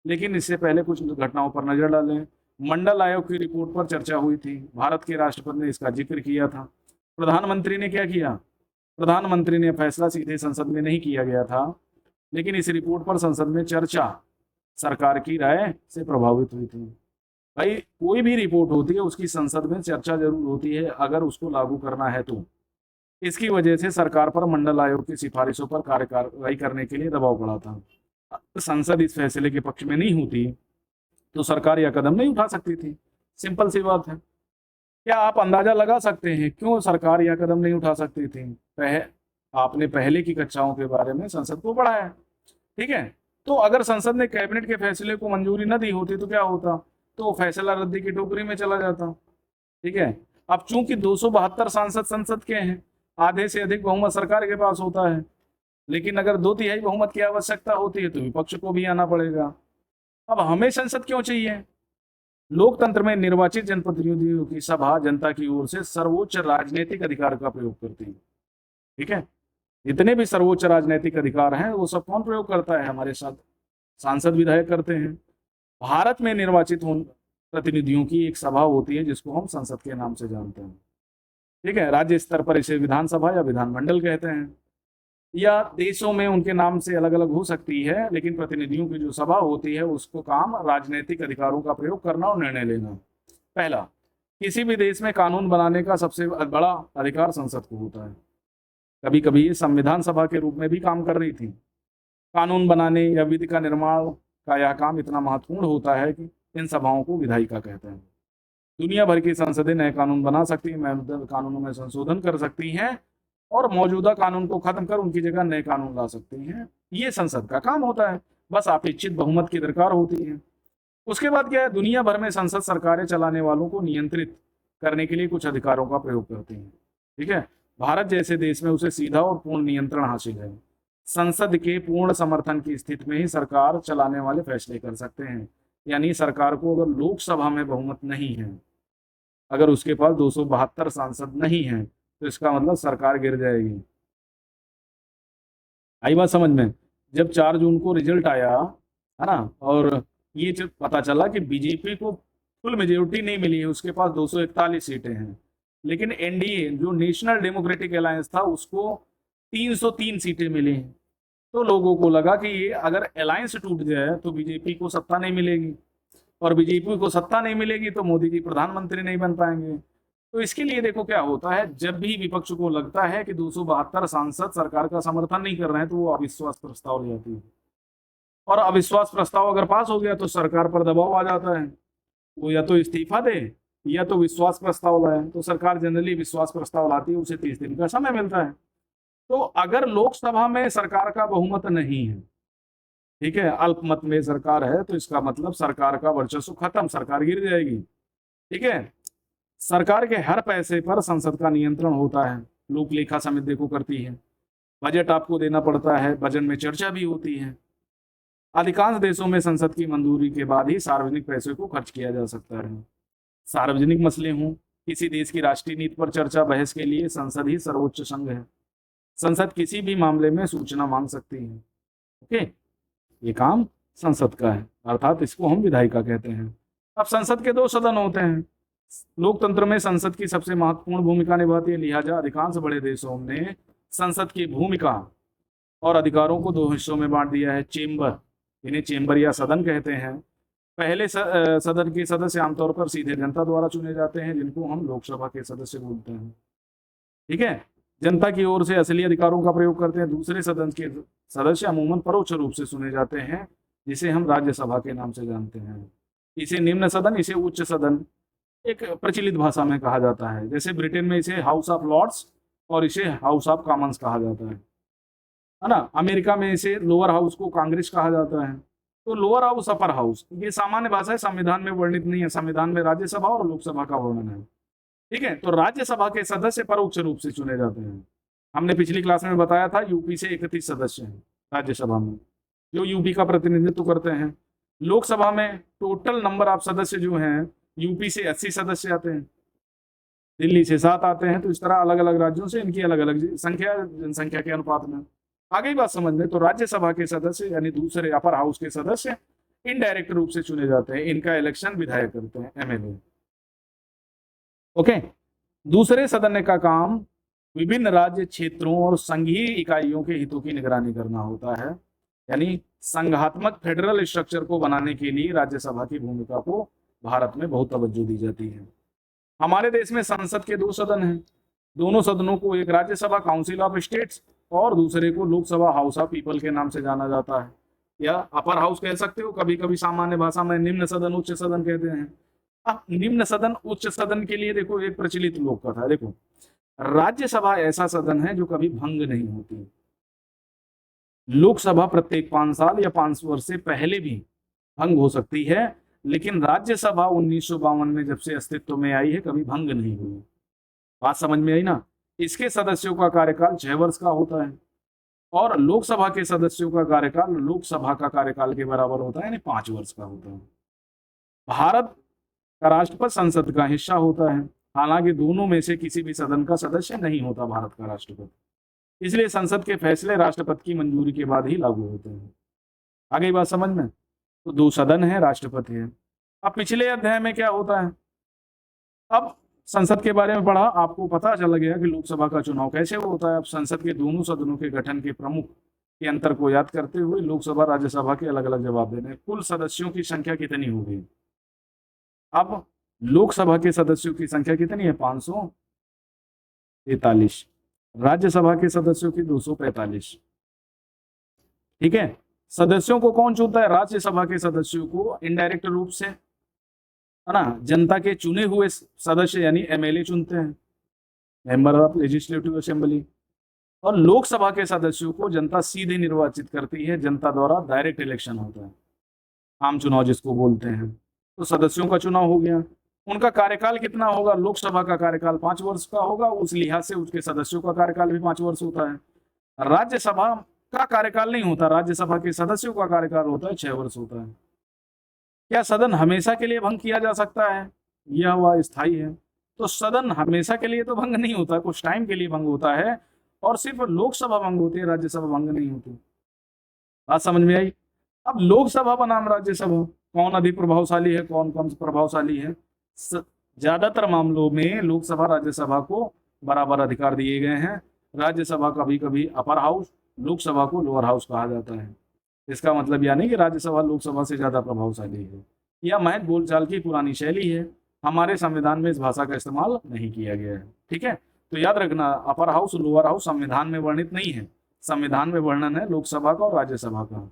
लेकिन इससे पहले कुछ घटनाओं पर नजर डालें। मंडल आयोग की रिपोर्ट पर चर्चा हुई थी, भारत के राष्ट्रपति ने इसका जिक्र किया था। प्रधानमंत्री ने क्या किया? प्रधानमंत्री ने फैसला सीधे संसद में नहीं किया गया था, लेकिन इस रिपोर्ट पर संसद में चर्चा सरकार की राय से प्रभावित हुई थी। भाई कोई भी रिपोर्ट होती है उसकी संसद में चर्चा जरूर होती है अगर उसको लागू करना है तो। इसकी वजह से सरकार पर मंडल आयोग की सिफारिशों पर कार्रवाई करने के लिए दबाव पड़ा था। संसद इस फैसले के पक्ष में नहीं होती तो सरकार यह कदम नहीं उठा सकती थी। सिंपल सी बात है। क्या आप अंदाजा लगा सकते हैं क्यों सरकार यह कदम नहीं उठा सकती थी? आपने पहले की कक्षाओं के बारे में संसद को पढ़ा है, ठीक है। तो अगर संसद ने कैबिनेट के फैसले को मंजूरी न दी होती तो क्या होता? तो फैसला रद्दी की टोकरी में चला जाता, ठीक है। अब चूंकि 272 सांसद संसद के हैं, आधे से अधिक बहुमत सरकार के पास होता है, लेकिन अगर 2/3 बहुमत की आवश्यकता होती है तो विपक्ष को भी आना पड़ेगा। अब हमें संसद क्यों चाहिए? लोकतंत्र में निर्वाचित जनप्रतिनिधियों की सभा जनता की ओर से सर्वोच्च राजनीतिक अधिकार का प्रयोग करती है, ठीक है। जितने भी सर्वोच्च राजनीतिक अधिकार हैं वो सब कौन प्रयोग करता है? हमारे साथ सांसद विधायक करते हैं। भारत में निर्वाचित प्रतिनिधियों की एक सभा होती है जिसको हम संसद के नाम से जानते हैं, ठीक है। राज्य स्तर पर इसे विधानसभा या विधानमंडल कहते हैं, या देशों में उनके नाम से अलग अलग हो सकती है, लेकिन प्रतिनिधियों की जो सभा होती है उसको काम राजनीतिक अधिकारों का प्रयोग करना और निर्णय लेना। पहला, किसी भी देश में कानून बनाने का सबसे बड़ा अधिकार संसद को होता है। कभी कभी ये संविधान सभा के रूप में भी काम कर रही थी। कानून बनाने या विधि का निर्माण का यह काम इतना महत्वपूर्ण होता है कि इन सभाओं को विधायिका कहते हैं। दुनिया भर की संसदें नए कानून बना सकती हैं, कानूनों में संशोधन कर सकती हैं और मौजूदा कानून को खत्म कर उनकी जगह नए कानून ला सकती हैं। ये संसद का काम होता है, बस अपेक्षित बहुमत की दरकार होती है। उसके बाद क्या है, दुनिया भर में संसद सरकारें चलाने वालों को नियंत्रित करने के लिए कुछ अधिकारों का प्रयोग करती हैं, ठीक है। भारत जैसे देश में उसे सीधा और पूर्ण नियंत्रण हासिल है। संसद के पूर्ण समर्थन की स्थिति में ही सरकार चलाने वाले फैसले कर सकते हैं। यानी सरकार को अगर लोकसभा में बहुमत नहीं है, अगर उसके पास 272 सांसद नहीं है, तो इसका मतलब सरकार गिर जाएगी। आई बात समझ में? जब 4 जून को रिजल्ट आया है ना, और ये जब पता चला कि बीजेपी को फुल मेजोरिटी नहीं मिली है, उसके पास 241 सीटें हैं, लेकिन एनडीए जो नेशनल डेमोक्रेटिक अलायंस था उसको 303 सीटें मिली हैं। तो लोगों को लगा कि ये अगर अलायंस टूट जाए तो बीजेपी को सत्ता नहीं मिलेगी, और बीजेपी को सत्ता नहीं मिलेगी तो मोदी जी प्रधानमंत्री नहीं बन पाएंगे। तो इसके लिए देखो क्या होता है, जब भी विपक्ष को लगता है कि 272 सांसद सरकार का समर्थन नहीं कर रहे हैं तो वो अविश्वास प्रस्ताव ले जाती है, और अविश्वास प्रस्ताव अगर पास हो गया तो सरकार पर दबाव आ जाता है, वो या तो इस्तीफा दे या तो विश्वास प्रस्ताव लाए। तो सरकार जनरली विश्वास प्रस्ताव लाती है, उसे 30 दिन का समय मिलता है। तो अगर लोकसभा में सरकार का बहुमत नहीं है, ठीक है, अल्पमत में सरकार है, तो इसका मतलब सरकार का वर्चस्व खत्म, सरकार गिर जाएगी, ठीक है। सरकार के हर पैसे पर संसद का नियंत्रण होता है। लोक लेखा समिति देखो करती है, बजट आपको देना पड़ता है, बजट में चर्चा भी होती है। अधिकांश देशों में संसद की मंजूरी के बाद ही सार्वजनिक पैसे को खर्च किया जा सकता है। सार्वजनिक मसले हों, किसी देश की राष्ट्रीय नीति पर चर्चा बहस के लिए संसद ही सर्वोच्च संघ है। संसद किसी भी मामले में सूचना मांग सकती है, ओके। ये काम संसद का है, अर्थात इसको हम विधायिका कहते हैं। अब संसद के 2 सदन होते हैं। लोकतंत्र में संसद की सबसे महत्वपूर्ण भूमिका निभाती है, लिहाजा अधिकांश बड़े देशों ने संसद की भूमिका और अधिकारों को 2 हिस्सों में बांट दिया है। चेंबर, इन्हें चेंबर या सदन कहते हैं। पहले सदन के सदस्य आमतौर पर सीधे जनता द्वारा चुने जाते हैं, जिनको हम लोकसभा के सदस्य बोलते हैं, ठीक है। जनता की ओर से असली अधिकारों का प्रयोग करते हैं। दूसरे सदन के सदस्य अमूमन परोक्ष रूप से चुने जाते हैं, जिसे हम राज्यसभा के नाम से जानते हैं। इसे निम्न सदन, इसे उच्च सदन एक प्रचलित भाषा में कहा जाता है। जैसे ब्रिटेन में इसे हाउस ऑफ लॉर्ड्स और इसे हाउस ऑफ कॉमन्स कहा जाता है ना। अमेरिका में इसे लोअर हाउस को कांग्रेस कहा जाता है। तो लोअर हाउस, अपर हाउस, ये सामान्य भाषा है, संविधान में वर्णित नहीं है। संविधान में राज्यसभा और लोकसभा का वर्णन है, ठीक है। तो राज्यसभा के सदस्य परोक्ष रूप से चुने जाते हैं। हमने पिछली क्लास में बताया था यूपी से 31 सदस्य हैं राज्यसभा में, जो यूपी का प्रतिनिधित्व करते हैं। लोकसभा में टोटल नंबर ऑफ सदस्य जो हैं, यूपी से 80 सदस्य आते हैं, दिल्ली से 7 आते हैं। तो इस तरह अलग अलग राज्यों से इनकी अलग अलग संख्या, जनसंख्या के अनुपात में। आगे बात समझ में, तो राज्यसभा के सदस्य यानी दूसरे अपर हाउस के सदस्य इनडायरेक्ट रूप से चुने जाते हैं। इनका इलेक्शन विधायक करते हैं, एमएलए, ओके। दूसरे सदन का काम विभिन्न राज्य क्षेत्रों और संघीय इकाइयों के हितों की निगरानी करना होता है। यानी संघात्मक फेडरल स्ट्रक्चर को बनाने के लिए राज्यसभा की भूमिका को भारत में बहुत तवज्जो दी जाती है। हमारे देश में संसद के 2 सदन हैं। दोनों सदनों को एक राज्यसभा काउंसिल ऑफ स्टेट्स और दूसरे को लोकसभा हाउस ऑफ पीपल के नाम से जाना जाता है, या अपर हाउस कह सकते हो, कभी कभी सामान्य भाषा में निम्न सदन उच्च सदन कहते हैं। अब निम्न सदन उच्च सदन के लिए देखो एक प्रचलित लोक कथा है। देखो, राज्यसभा ऐसा सदन है जो कभी भंग नहीं होती। लोकसभा प्रत्येक 5 साल या 5 वर्ष से पहले भी भंग हो सकती है, लेकिन राज्यसभा 1952 में जब से अस्तित्व में आई है कभी भंग नहीं हुई। बात समझ में आई ना। इसके सदस्यों का कार्यकाल 6 वर्ष का होता है और लोकसभा के सदस्यों का कार्यकाल लोकसभा का कार्यकाल के बराबर होता है, यानी 5 वर्ष का होता है। भारत का राष्ट्रपति संसद का हिस्सा होता है, हालांकि दोनों में से किसी भी सदन का सदस्य नहीं होता भारत का राष्ट्रपति, इसलिए संसद के फैसले राष्ट्रपति की मंजूरी के बाद ही लागू होते हैं। आ गई बात समझ में। तो 2 सदन है, राष्ट्रपति है। अब पिछले अध्याय में क्या होता है, अब संसद के बारे में पढ़ा, आपको पता चल गया कि लोकसभा का चुनाव कैसे होता है। अब संसद के दोनों सदनों के गठन के प्रमुख के अंतर को याद करते हुए लोकसभा राज्यसभा के अलग अलग जवाब देने। कुल सदस्यों की संख्या कितनी होगी? अब लोकसभा के सदस्यों की संख्या कितनी है? 543। राज्यसभा के सदस्यों की 245। ठीक है। सदस्यों को कौन चुनता है? राज्यसभा के सदस्यों को इनडायरेक्ट रूप से, है ना, जनता के चुने हुए सदस्य यानी एमएलए चुनते हैं, मेंबर ऑफ लेजिस्लेटिव असेंबली। और लोकसभा के सदस्यों को जनता सीधे निर्वाचित करती है, जनता द्वारा डायरेक्ट इलेक्शन होता है, आम चुनाव जिसको बोलते हैं। तो सदस्यों का चुनाव हो गया। उनका कार्यकाल कितना होगा? लोकसभा का कार्यकाल 5 वर्ष का होगा, उस लिहाज से उसके सदस्यों का कार्यकाल भी 5 वर्ष होता है। राज्यसभा का कार्यकाल नहीं होता, राज्यसभा के सदस्यों का कार्यकाल होता है, 6 वर्ष होता है। क्या सदन हमेशा के लिए भंग किया जा सकता है? यह हुआ स्थायी है। तो सदन हमेशा के लिए तो भंग नहीं होता, कुछ टाइम के लिए भंग होता है, और सिर्फ लोकसभा भंग होती है, राज्यसभा भंग नहीं होती। बात समझ में आई। अब लोकसभा बनाम राज्यसभा, कौन अधिक प्रभावशाली है, कौन कम प्रभावशाली है? ज्यादातर मामलों में लोकसभा राज्यसभा को बराबर अधिकार दिए गए हैं। राज्यसभा कभी कभी अपर हाउस, लोकसभा को लोअर हाउस कहा जाता है। इसका मतलब यह नहीं कि राज्यसभा लोकसभा से ज्यादा प्रभावशाली है। यह महज बोलचाल की पुरानी शैली है, हमारे संविधान में इस भाषा का इस्तेमाल नहीं किया गया है। ठीक है, तो याद रखना, अपर हाउस लोअर हाउस संविधान में वर्णित नहीं है। संविधान में वर्णन है लोकसभा का और राज्यसभा का।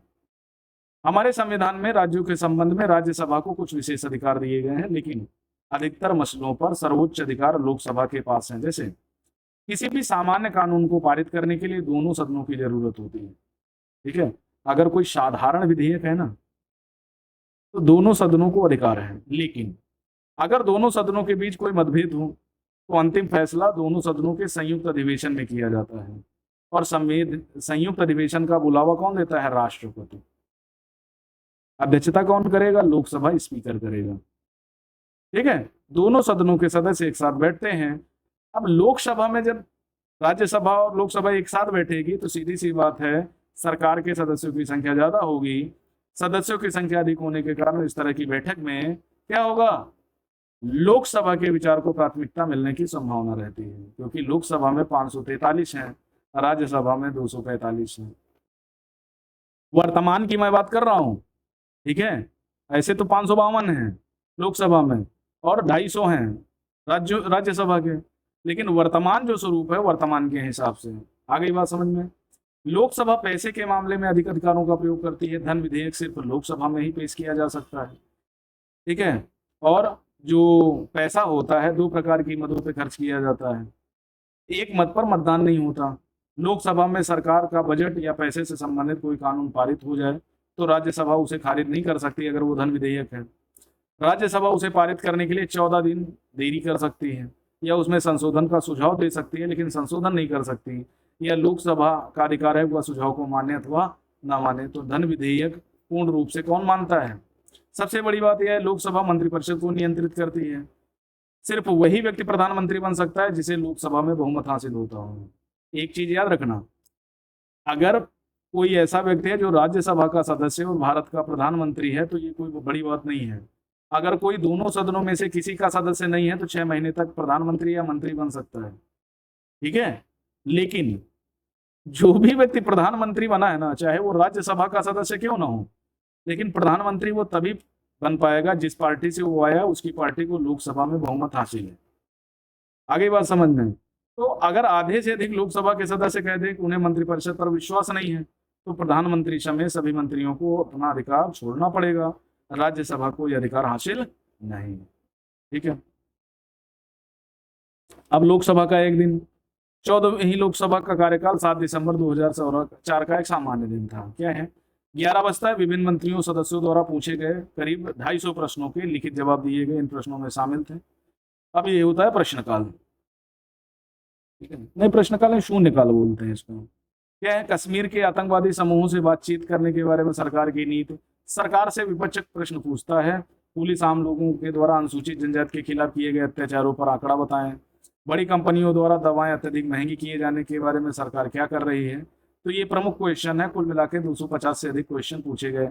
हमारे संविधान में राज्यों के संबंध में राज्यसभा को कुछ विशेष अधिकार दिए गए हैं, लेकिन अधिकतर मसलों पर सर्वोच्च अधिकार लोकसभा के पास है। जैसे किसी भी सामान्य कानून को पारित करने के लिए दोनों सदनों की जरूरत होती है। ठीक है, अगर कोई साधारण विधेयक है ना, तो दोनों सदनों को अधिकार है, लेकिन अगर दोनों सदनों के बीच कोई मतभेद हो तो अंतिम फैसला दोनों सदनों के संयुक्त अधिवेशन में किया जाता है। और संयुक्त अधिवेशन का बुलावा कौन देता है? राष्ट्रपति। अध्यक्षता कौन करेगा? लोकसभा स्पीकर करेगा। ठीक है, दोनों सदनों के सदस्य एक साथ बैठते हैं। अब लोकसभा में जब राज्यसभा और लोकसभा एक साथ बैठेगी तो सीधी सी बात है, सरकार के सदस्यों की संख्या ज्यादा होगी। सदस्यों की संख्या अधिक होने के कारण इस तरह की बैठक में क्या होगा? लोकसभा के विचार को प्राथमिकता मिलने की संभावना रहती है, क्योंकि लोकसभा में 543 हैं, राज्यसभा में 245 हैं। वर्तमान की मैं बात कर रहा हूं। ठीक है, ऐसे तो 552 हैं लोकसभा में और 250 हैं राज्यसभा के, लेकिन वर्तमान जो स्वरूप है वर्तमान के हिसाब से। आ गई बात समझ में। लोकसभा पैसे के मामले में अधिक अधिकारों का प्रयोग करती है। धन विधेयक सिर्फ लोकसभा में ही पेश किया जा सकता है। ठीक है, और जो पैसा होता है 2 प्रकार की मदों पे खर्च किया जाता है। एक मत पर मतदान नहीं होता। लोकसभा में सरकार का बजट या पैसे से संबंधित कोई कानून पारित हो जाए तो राज्यसभा उसे खारिज नहीं कर सकती अगर वो धन विधेयक है। राज्यसभा उसे पारित करने के लिए 14 दिन देरी कर सकती है या उसमें संशोधन का सुझाव दे सकती है, लेकिन संशोधन नहीं कर सकती। या लोकसभा का अधिकार है वह सुझाव को माने अथवा ना माने। तो धन विधेयक पूर्ण रूप से कौन मानता है? सबसे बड़ी बात यह है, लोकसभा मंत्रिपरिषद को नियंत्रित करती है। सिर्फ वही व्यक्ति प्रधानमंत्री बन सकता है जिसे लोकसभा में बहुमत हासिल होता हो। एक चीज याद रखना, अगर कोई ऐसा व्यक्ति है जो राज्यसभा का सदस्य और भारत का प्रधानमंत्री है तो ये कोई बड़ी बात नहीं है। अगर कोई दोनों सदनों में से किसी का सदस्य नहीं है तो 6 महीने तक प्रधानमंत्री या मंत्री बन सकता है। ठीक है, लेकिन जो भी व्यक्ति प्रधानमंत्री बना है ना, चाहे वो राज्यसभा का सदस्य क्यों ना हो, लेकिन प्रधानमंत्री वो तभी बन पाएगा जिस पार्टी से वो आया उसकी पार्टी को लोकसभा में बहुमत हासिल है। आगे बात समझ में? तो अगर आधे से अधिक लोकसभा के सदस्य कह दें कि उन्हें मंत्रिपरिषद पर विश्वास नहीं है, तो प्रधानमंत्री समेत सभी मंत्रियों को अपना अधिकार छोड़ना पड़ेगा, राज्यसभा को यह अधिकार हासिल नहीं। ठीक है। अब लोकसभा का एक दिन, 14वीं लोकसभा का कार्यकाल 7 दिसंबर 2004 का एक सामान्य दिन था। क्या है? 11 बजता है। विभिन्न मंत्रियों सदस्यों द्वारा पूछे गए करीब 250 प्रश्नों के लिखित जवाब दिए गए। इन प्रश्नों में शामिल थे, अब ये होता है प्रश्नकाल। ठीक है, नहीं प्रश्नकाल है, शून्यकाल बोलते हैं इसको। क्या है? कश्मीर के आतंकवादी समूहों से बातचीत करने के बारे में सरकार की नीति। सरकार से विपक्ष प्रश्न पूछता है। पुलिस आम लोगों के द्वारा अनुसूचित जनजाति के खिलाफ किए गए अत्याचारों पर आंकड़ा बताएं। बड़ी कंपनियों द्वारा दवाएं अत्यधिक महंगी किए जाने के बारे में सरकार क्या कर रही है। तो ये प्रमुख क्वेश्चन है। कुल मिला के 250 से अधिक क्वेश्चन पूछे गए।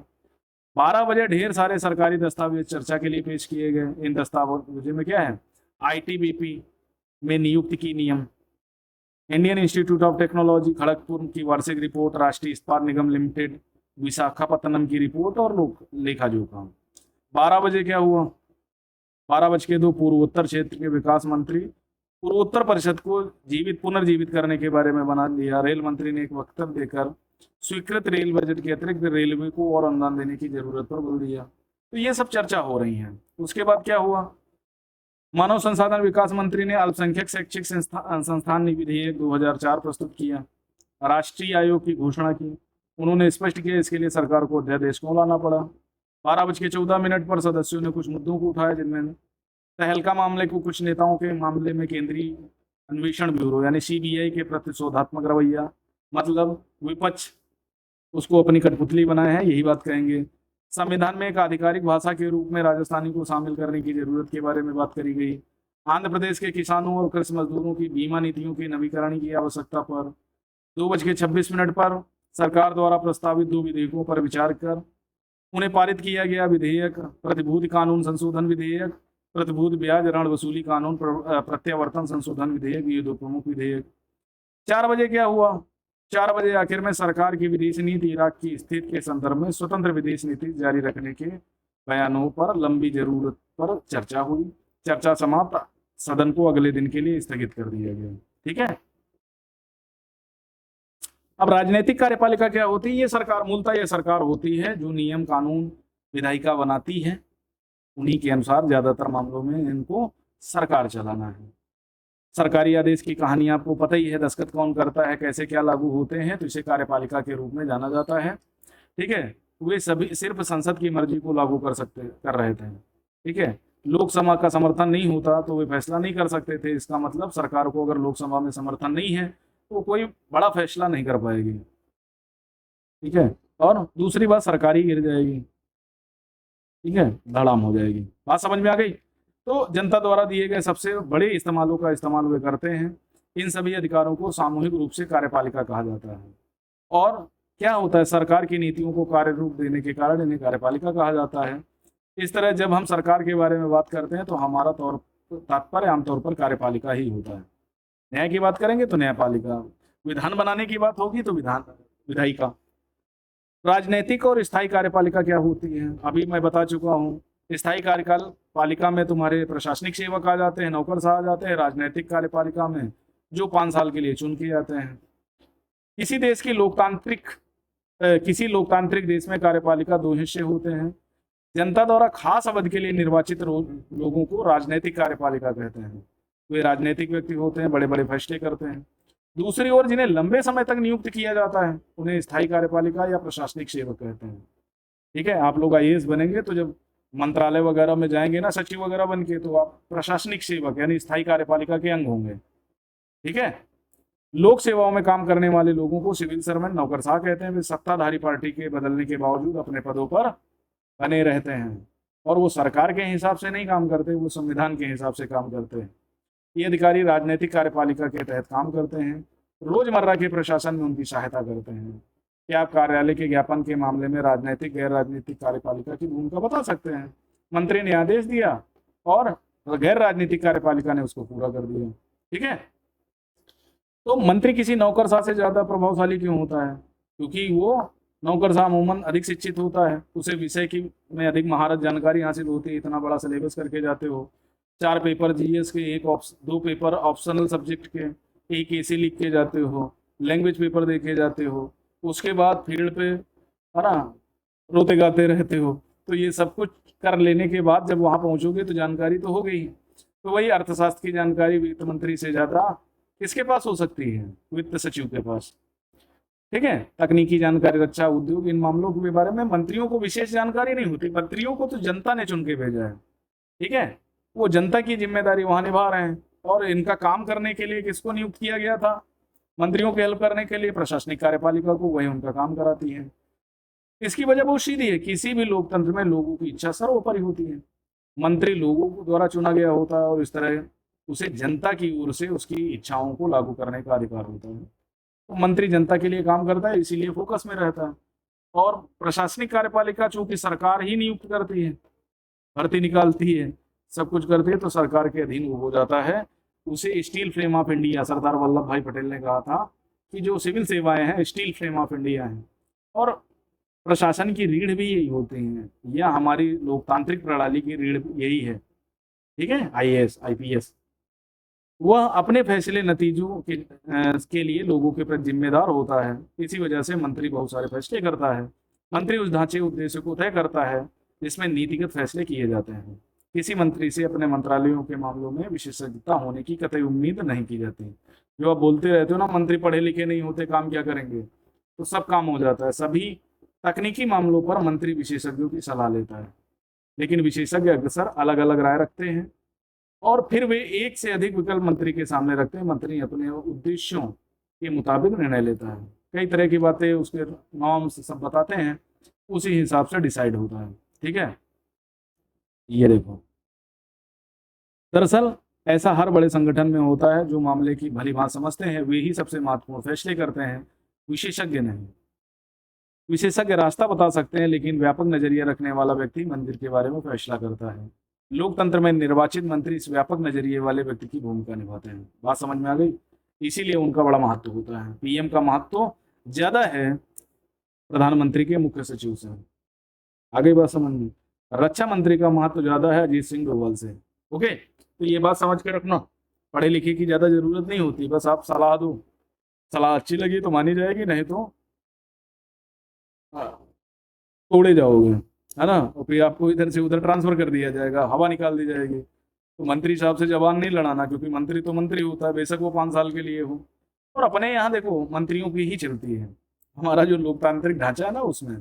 12 बजे ढेर सारे सरकारी दस्तावेज चर्चा के लिए पेश किए गए। इन दस्तावेजों में क्या है? आईटीबीपी में नियुक्ति की नियम, Indian institute of technology Kharagpur की वार्षिक रिपोर्ट, राष्ट्रीय इस्पात निगम लिमिटेड विशाखापत्तनम की रिपोर्ट और लोक लेखा जोखा। 12 बजे क्या हुआ? 12:02 पूर्वोत्तर क्षेत्र के विकास मंत्री पूर्वोत्तर परिषद को पुनर्जीवित करने के बारे में बना लिया। रेल मंत्री ने एक वक्तव्य देकर स्वीकृत रेल बजट के अतिरिक्त रेलवे को और अनुदान देने की जरूरत पर बल दिया। तो ये सब चर्चा हो रही है। उसके बाद क्या हुआ? मानव संसाधन विकास मंत्री ने अल्पसंख्यक शैक्षिक संस्थान विधेयक 2004 प्रस्तुत किया। राष्ट्रीय आयोग की घोषणा की। उन्होंने स्पष्ट किया इसके लिए सरकार को अध्यादेश को लाना पड़ा। 12:14 पर सदस्यों ने कुछ मुद्दों को उठाया, जिनमें तहलका मामले को कुछ नेताओं के मामले में केंद्रीय अन्वेषण ब्यूरो यानी सीबीआई के प्रति शोधात्मक रवैया, मतलब विपक्ष उसको अपनी कठपुतली बनाए हैं, यही बात कहेंगे। संविधान में एक आधिकारिक भाषा के रूप में राजस्थानी को शामिल करने की जरूरत के बारे में बात करी गई। आंध्र प्रदेश के किसानों और कृषि मजदूरों की बीमा नीतियों की नवीकरण की आवश्यकता पर 2:26 पर सरकार द्वारा प्रस्तावित 2 विधेयकों पर विचार कर उन्हें पारित किया गया। विधेयक प्रतिभूति कानून संशोधन विधेयक, प्रतिभूति ब्याज ऋण वसूली कानून प्रत्यावर्तन संशोधन विधेयक, ये 2 प्रमुख विधेयक। 4 बजे क्या हुआ? 4 बजे आखिर में सरकार की विदेश नीति इराक की स्थिति के संदर्भ में स्वतंत्र विदेश नीति जारी रखने के बयानों पर लंबी जरूरत पर चर्चा हुई। चर्चा समाप्त, सदन को अगले दिन के लिए स्थगित कर दिया गया। ठीक है। अब राजनीतिक कार्यपालिका क्या होती है? ये सरकार, मूलतः ये सरकार होती है जो नियम कानून विधायिका बनाती है। उन्हीं के अनुसार ज्यादातर मामलों में इनको सरकार चलाना है। सरकारी आदेश की कहानी आपको पता ही है, दस्तखत कौन करता है, कैसे क्या लागू होते हैं, तो इसे कार्यपालिका के रूप में जाना जाता है। ठीक है। वे सभी सिर्फ संसद की मर्जी को लागू कर रहे थे। ठीक है। लोकसभा का समर्थन नहीं होता तो वे फैसला नहीं कर सकते थे। इसका मतलब सरकार को अगर लोकसभा में समर्थन नहीं है तो कोई बड़ा फैसला नहीं कर पाएगी। ठीक है। और दूसरी बात, सरकार ही गिर जाएगी। ठीक है, धड़ाम हो जाएगी। बात समझ में आ गई? तो जनता द्वारा दिए गए सबसे बड़े इस्तेमालों का इस्तेमाल वे करते हैं। इन सभी अधिकारों को सामूहिक रूप से कार्यपालिका कहा जाता है। और क्या होता है? सरकार की नीतियों को कार्य रूप देने के कारण इन्हें कार्यपालिका कहा जाता है। इस तरह जब हम सरकार के बारे में बात करते हैं तो हमारा तात्पर्य आमतौर पर कार्यपालिका ही होता है। न्याय की बात करेंगे तो न्यायपालिका, विधान बनाने की बात होगी तो विधायिका। राजनीतिक और स्थायी कार्यपालिका क्या होती है? अभी मैं बता चुका हूँ। स्थायी कार्यपालिका में तुम्हारे प्रशासनिक सेवक आ जाते हैं, नौकरशाह आ जाते हैं। राजनीतिक कार्यपालिका में जो 5 साल के लिए चुन के जाते हैं। किसी लोकतांत्रिक देश में कार्यपालिका 2 हिस्से होते हैं। जनता द्वारा खास अवधि के लिए निर्वाचित लोगों को राजनीतिक कार्यपालिका कहते हैं। वे राजनीतिक व्यक्ति होते हैं, बड़े बड़े फैसले करते हैं। दूसरी ओर जिन्हें लंबे समय तक नियुक्त किया जाता है उन्हें स्थायी कार्यपालिका या प्रशासनिक सेवक कहते हैं। ठीक है। आप लोग आईएएस बनेंगे तो जब मंत्रालय वगैरह में जाएंगे ना, सचिव वगैरह बन के, तो आप प्रशासनिक सेवक यानी स्थायी कार्यपालिका के अंग होंगे। ठीक है। लोक सेवाओं में काम करने वाले लोगों को सिविल सर्वेंट, नौकरशाह कहते हैं। वे सत्ताधारी पार्टी के बदलने के बावजूद अपने पदों पर बने रहते हैं और वो सरकार के हिसाब से नहीं काम करते, वो संविधान के हिसाब से काम करते हैं। ये अधिकारी राजनीतिक कार्यपालिका के तहत काम करते हैं, रोजमर्रा के प्रशासन में उनकी सहायता करते हैं। क्या आप कार्यालय के ज्ञापन के मामले में राजनीतिक गैर राजनीतिक कार्यपालिका की भूमिका बता सकते हैं? मंत्री ने आदेश दिया और गैर राजनीतिक कार्यपालिका ने उसको पूरा कर दिया। ठीक है। तो मंत्री किसी नौकरशाह से ज्यादा प्रभावशाली क्यों होता है? क्योंकि वो नौकरशाह अमूमन अधिक शिक्षित होता है, उसे विषय की में अधिक महारत जानकारी हासिल होती है। इतना बड़ा सिलेबस करके जाते हो, 4 पेपर जीएस के, 2 पेपर ऑप्शनल सब्जेक्ट के, एक एसी लिख के जाते हो, लैंग्वेज पेपर देखे जाते हो, उसके बाद फील्ड पे है ना रोते गाते रहते हो। तो ये सब कुछ कर लेने के बाद जब वहां पहुंचोगे तो जानकारी तो हो गई। तो वही अर्थशास्त्र की जानकारी वित्त मंत्री से ज्यादा किसके पास हो सकती है? वित्त सचिव के पास। ठीक है। तकनीकी जानकारी, रक्षा, उद्योग, इन मामलों के बारे में मंत्रियों को विशेष जानकारी नहीं होती। मंत्रियों को तो जनता ने चुन के भेजा है। ठीक है। वो जनता की जिम्मेदारी वहां निभा रहे हैं। और इनका काम करने के लिए किसको नियुक्त किया गया था? मंत्रियों की हेल्प करने के लिए प्रशासनिक कार्यपालिका को, वही उनका काम कराती है। इसकी वजह बहुत सीधी है, किसी भी लोकतंत्र में लोगों की इच्छा सर्वोपरि होती है। मंत्री लोगों को द्वारा चुना गया होता है और इस तरह उसे जनता की ओर से उसकी इच्छाओं को लागू करने का अधिकार होता है। तो मंत्री जनता के लिए काम करता है, इसीलिए फोकस में रहता है। और प्रशासनिक कार्यपालिका चूंकि सरकार ही नियुक्त करती है, भर्ती निकालती है, सब कुछ करती है, तो सरकार के अधीन वो हो जाता है। उसे steel frame of India, Sardar Vallabh भाई पटेल ने कहा था कि जो सिविल सेवाएं हैं स्टील फ्रेम ऑफ इंडिया हैं। और प्रशासन की रीढ़ भी यही होती हैं, या हमारी लोकतांत्रिक प्रणाली की रीढ़ यही है। ठीक है। आईएएस, आईपीएस, वह अपने फैसले नतीजों के लिए लोगों के प्रति जिम्मेदार होता है। इसी वजह से मंत्री बहुत सारे फैसले करता है। मंत्री उस ढांचे उद्देश्य को तय करता है जिसमें नीतिगत फैसले किए जाते हैं। किसी मंत्री से अपने मंत्रालयों के मामलों में विशेषज्ञता होने की कतई उम्मीद नहीं की जाती। जो आप बोलते रहते हो ना, मंत्री पढ़े लिखे नहीं होते, काम क्या करेंगे, तो सब काम हो जाता है। सभी तकनीकी मामलों पर मंत्री विशेषज्ञों की सलाह लेता है, लेकिन विशेषज्ञ अक्सर अलग अलग राय रखते हैं और फिर वे एक से अधिक विकल्प मंत्री के सामने रखते हैं। मंत्री अपने उद्देश्यों के मुताबिक निर्णय लेता है। कई तरह की बातें उसके नॉर्म्स सब बताते हैं, उसी हिसाब से डिसाइड होता है। ठीक है। ये देखो, दरअसल ऐसा हर बड़े संगठन में होता है। जो मामले की भली भांति समझते हैं वे ही सबसे महत्वपूर्ण फैसले करते हैं, विशेषज्ञ नहीं। विशेषज्ञ रास्ता बता सकते हैं, लेकिन व्यापक नजरिया रखने वाला व्यक्ति मंदिर के बारे में फैसला करता है। लोकतंत्र में निर्वाचित मंत्री इस व्यापक नजरिए वाले व्यक्ति की भूमिका निभाते हैं। बात समझ में आ गई? इसीलिए उनका बड़ा महत्व होता है। पीएम का महत्व ज्यादा है प्रधानमंत्री के मुख्य सचिव से। आगे बात समझ में? रक्षा मंत्री का महत्व ज्यादा है अजीत सिंह डोभाल से। ओके, तो ये बात समझ के रखना। पढ़े लिखे की ज्यादा जरूरत नहीं होती, बस आप सलाह दो। सलाह अच्छी लगी तो मानी जाएगी, नहीं तो तोड़े जाओगे, है ना। और फिर आपको इधर से उधर ट्रांसफर कर दिया जाएगा, हवा निकाल दी जाएगी। तो मंत्री साहब से जबान नहीं लड़ाना, क्योंकि मंत्री तो मंत्री होता है, बेशक वो 5 साल के लिए हो। और अपने यहाँ देखो मंत्रियों की ही चलती है। हमारा जो लोकतांत्रिक ढांचा है ना, उसमें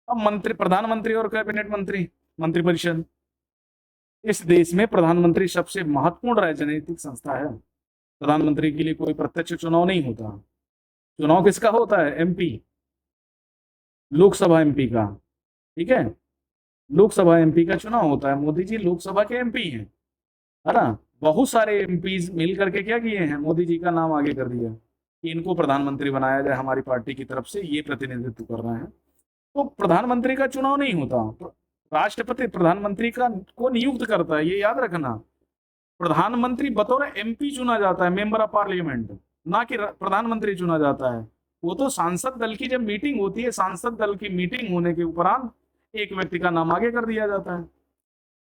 अब मंत्री, प्रधानमंत्री और कैबिनेट मंत्री, मंत्रिपरिषद, इस देश में प्रधानमंत्री सबसे महत्वपूर्ण राजनीतिक संस्था है। प्रधानमंत्री के लिए कोई प्रत्यक्ष चुनाव नहीं होता। चुनाव किसका होता है? एमपी, लोकसभा एमपी का। ठीक है, लोकसभा एमपी का चुनाव होता है। मोदी जी लोकसभा के एमपी हैं, है ना। बहुत सारे एमपी मिल करके क्या किए हैं, मोदी जी का नाम आगे कर दिया कि इनको प्रधानमंत्री बनाया जाए, हमारी पार्टी की तरफ से ये प्रतिनिधित्व कर रहे हैं। तो प्रधानमंत्री का चुनाव नहीं होता, राष्ट्रपति प्रधानमंत्री का को नियुक्त करता है। ये याद रखना, प्रधानमंत्री बतौर एमपी चुना जाता है, मेंबर ऑफ पार्लियामेंट, ना कि प्रधानमंत्री चुना जाता है। वो तो सांसद दल की जब मीटिंग होती है, सांसद दल की मीटिंग होने के उपरांत एक व्यक्ति का नाम आगे कर दिया जाता है।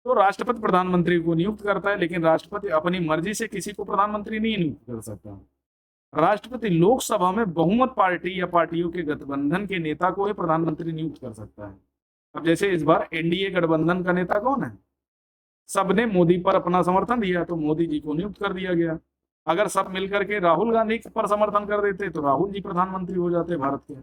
तो राष्ट्रपति प्रधानमंत्री को नियुक्त करता है, लेकिन राष्ट्रपति अपनी मर्जी से किसी को प्रधानमंत्री नहीं नियुक्त कर सकता। राष्ट्रपति लोकसभा में बहुमत पार्टी या पार्टियों के गठबंधन के नेता को ही प्रधानमंत्री नियुक्त कर सकता है। अब जैसे इस बार एनडीए गठबंधन का नेता कौन है? सबने मोदी पर अपना समर्थन दिया, तो मोदी जी को नियुक्त कर दिया गया। अगर सब मिलकर के राहुल गांधी पर समर्थन कर देते तो राहुल जी प्रधानमंत्री हो जाते भारत के,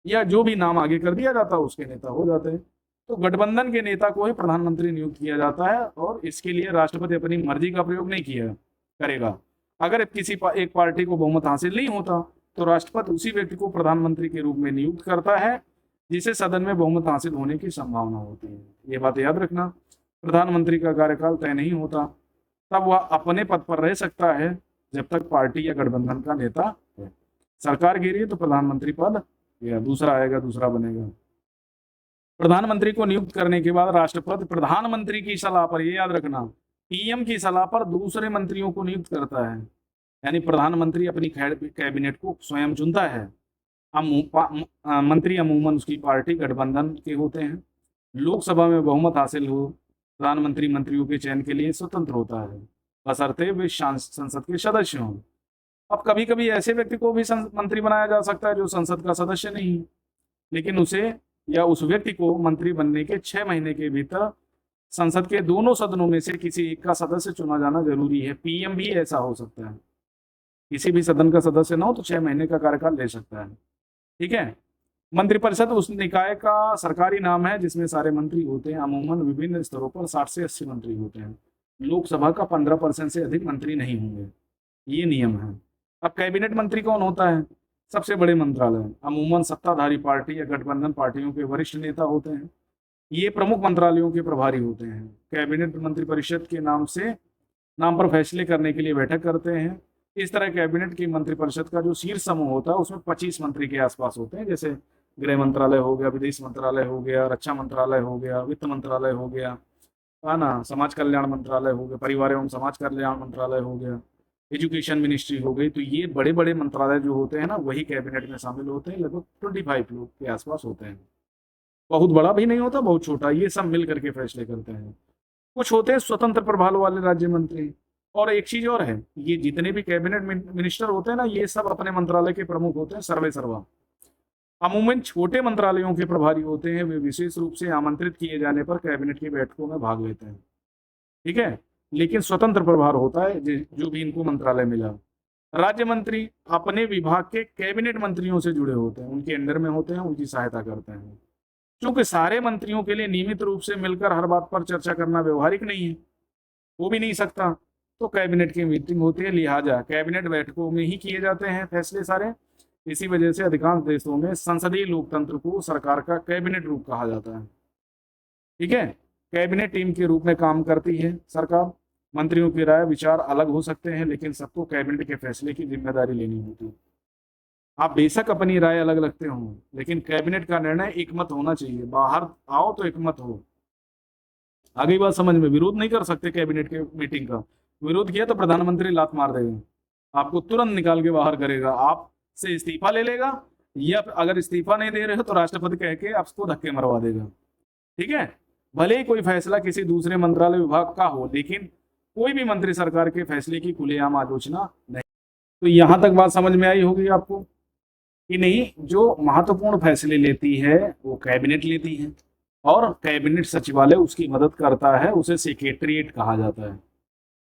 या जो भी नाम आगे कर दिया जाता उसके नेता हो जाते। तो गठबंधन के नेता को ही प्रधानमंत्री नियुक्त किया जाता है, और इसके लिए राष्ट्रपति अपनी मर्जी का प्रयोग नहीं किया करेगा। अगर किसी एक पार्टी को बहुमत हासिल नहीं होता तो राष्ट्रपति उसी व्यक्ति को प्रधानमंत्री के रूप में नियुक्त करता है जिसे सदन में बहुमत हासिल होने की संभावना होती है। ये बात याद रखना। प्रधानमंत्री का कार्यकाल तय नहीं होता, तब वह अपने पद पर रह सकता है जब तक पार्टी या गठबंधन का नेता है। सरकार गिरी तो प्रधानमंत्री पद या दूसरा आएगा, दूसरा बनेगा। प्रधानमंत्री को नियुक्त करने के बाद राष्ट्रपति प्रधानमंत्री की सलाह पर, ये याद रखना, पीएम की सलाह पर दूसरे मंत्रियों को नियुक्त करता है। यानी प्रधानमंत्री अपनी कैबिनेट को स्वयं चुनता है। मंत्री अमूमन उसकी पार्टी गठबंधन के होते हैं। लोकसभा में बहुमत हासिल हो, प्रधानमंत्री मंत्रियों के चयन के लिए स्वतंत्र होता है, बशर्ते वे संसद के सदस्य हों। अब कभी कभी ऐसे व्यक्ति को भी मंत्री बनाया जा सकता है जो संसद का सदस्य नहीं है, लेकिन उसे या उस व्यक्ति को मंत्री बनने के 6 महीने के भीतर संसद के दोनों सदनों में से किसी एक का सदस्य चुना जाना जरूरी है। पीएम भी ऐसा हो सकता है, किसी भी सदन का सदस्य ना हो तो 6 महीने का कार्यकाल ले सकता है। ठीक है। मंत्रिपरिषद उस निकाय का सरकारी नाम है जिसमें सारे मंत्री होते हैं। अमूमन विभिन्न स्तरों पर 60 से 80 मंत्री होते हैं। लोकसभा का 15% से अधिक मंत्री नहीं होंगे, ये नियम है। अब कैबिनेट मंत्री कौन होता है? सबसे बड़े मंत्रालय, अमूमन सत्ताधारी पार्टी या गठबंधन पार्टियों के वरिष्ठ नेता होते हैं। ये प्रमुख मंत्रालयों के प्रभारी होते हैं। कैबिनेट मंत्रिपरिषद के नाम पर फैसले करने के लिए बैठक करते हैं। इस तरह कैबिनेट की मंत्रिपरिषद का जो शीर्ष समूह होता है उसमें 25 मंत्री के आसपास होते हैं, जैसे गृह मंत्रालय हो गया, विदेश मंत्रालय हो गया, रक्षा मंत्रालय हो गया, वित्त मंत्रालय हो गया, है ना, समाज कल्याण मंत्रालय हो गया, परिवार एवं समाज कल्याण मंत्रालय हो गया, एजुकेशन मिनिस्ट्री हो गई। तो ये बड़े बड़े मंत्रालय जो होते हैं ना वही कैबिनेट में शामिल होते हैं। लगभग 25 लोग के आसपास होते हैं। बहुत बड़ा भी नहीं होता, बहुत छोटा, ये सब मिल करके फैसले करते हैं। कुछ होते हैं स्वतंत्र प्रभार वाले राज्य मंत्री। और एक चीज और है, ये जितने भी कैबिनेट मिनिस्टर होते हैं ना ये सब अपने मंत्रालय के प्रमुख होते हैं, सर्वे सर्वा। अमूमन छोटे मंत्रालयों के प्रभारी होते हैं, वे विशेष रूप से आमंत्रित किए जाने पर कैबिनेट की बैठकों में भाग लेते हैं। ठीक है, लेकिन स्वतंत्र प्रभार होता है जो भी इनको मंत्रालय मिला। राज्य मंत्री अपने विभाग के कैबिनेट मंत्रियों से जुड़े होते हैं, उनके अंडर में होते हैं, उनकी सहायता करते हैं। क्योंकि सारे मंत्रियों के लिए नियमित रूप से मिलकर हर बात पर चर्चा करना व्यवहारिक नहीं है, वो भी नहीं सकता, तो कैबिनेट की मीटिंग होती है, लिहाजा कैबिनेट बैठकों में ही किए जाते हैं फैसले सारे। इसी वजह से अधिकांश देशों में संसदीय लोकतंत्र को सरकार का कैबिनेट रूप कहा जाता है। ठीक है, कैबिनेट टीम के रूप में काम करती है सरकार। मंत्रियों की राय विचार अलग हो सकते हैं, लेकिन सबको कैबिनेट के फैसले की जिम्मेदारी लेनी होती है। आप बेशक अपनी राय अलग रखते हो, लेकिन कैबिनेट का निर्णय एकमत होना चाहिए। बाहर आओ तो एकमत हो। आगे बात समझ में, विरोध नहीं कर सकते कैबिनेट के मीटिंग का। विरोध किया तो प्रधानमंत्री लात मार देगा, आपको तुरंत निकाल के बाहर करेगा, आपसे इस्तीफा ले लेगा, या अगर इस्तीफा नहीं दे रहे हो तो राष्ट्रपति कह के आपको धक्के मरवा देगा। ठीक है, भले ही कोई फैसला किसी दूसरे मंत्रालय विभाग का हो, लेकिन कोई भी मंत्री सरकार के फैसले की खुलेआम आलोचना नहीं। तो यहां तक बात समझ में आई होगी आपको कि नहीं? जो महत्वपूर्ण फैसले लेती है वो कैबिनेट लेती है, और कैबिनेट सचिवालय उसकी मदद करता है, उसे सेक्रेटरीट कहा जाता है,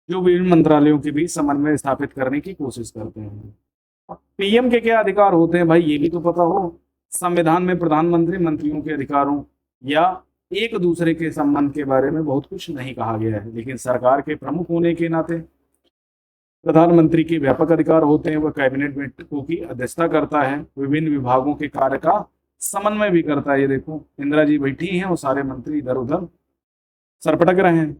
जो विभिन्न मंत्रालयों के बीच समन्वय स्थापित करने की कोशिश करते हैं। पीएम के क्या अधिकार होते हैं भाई, ये भी तो पता हो। संविधान में प्रधानमंत्री मंत्रियों के अधिकारों या एक दूसरे के संबंध के बारे में बहुत कुछ नहीं कहा गया है, लेकिन सरकार के प्रमुख होने के नाते प्रधानमंत्री के व्यापक अधिकार होते हैं। वह कैबिनेट बैठकों की अध्यक्षता करता है, विभिन्न विभागों के कार्य का समन्वय भी करता है। ये देखो इंदिरा जी बैठी हैं और सारे मंत्री इधर उधर सरपटक रहे हैं।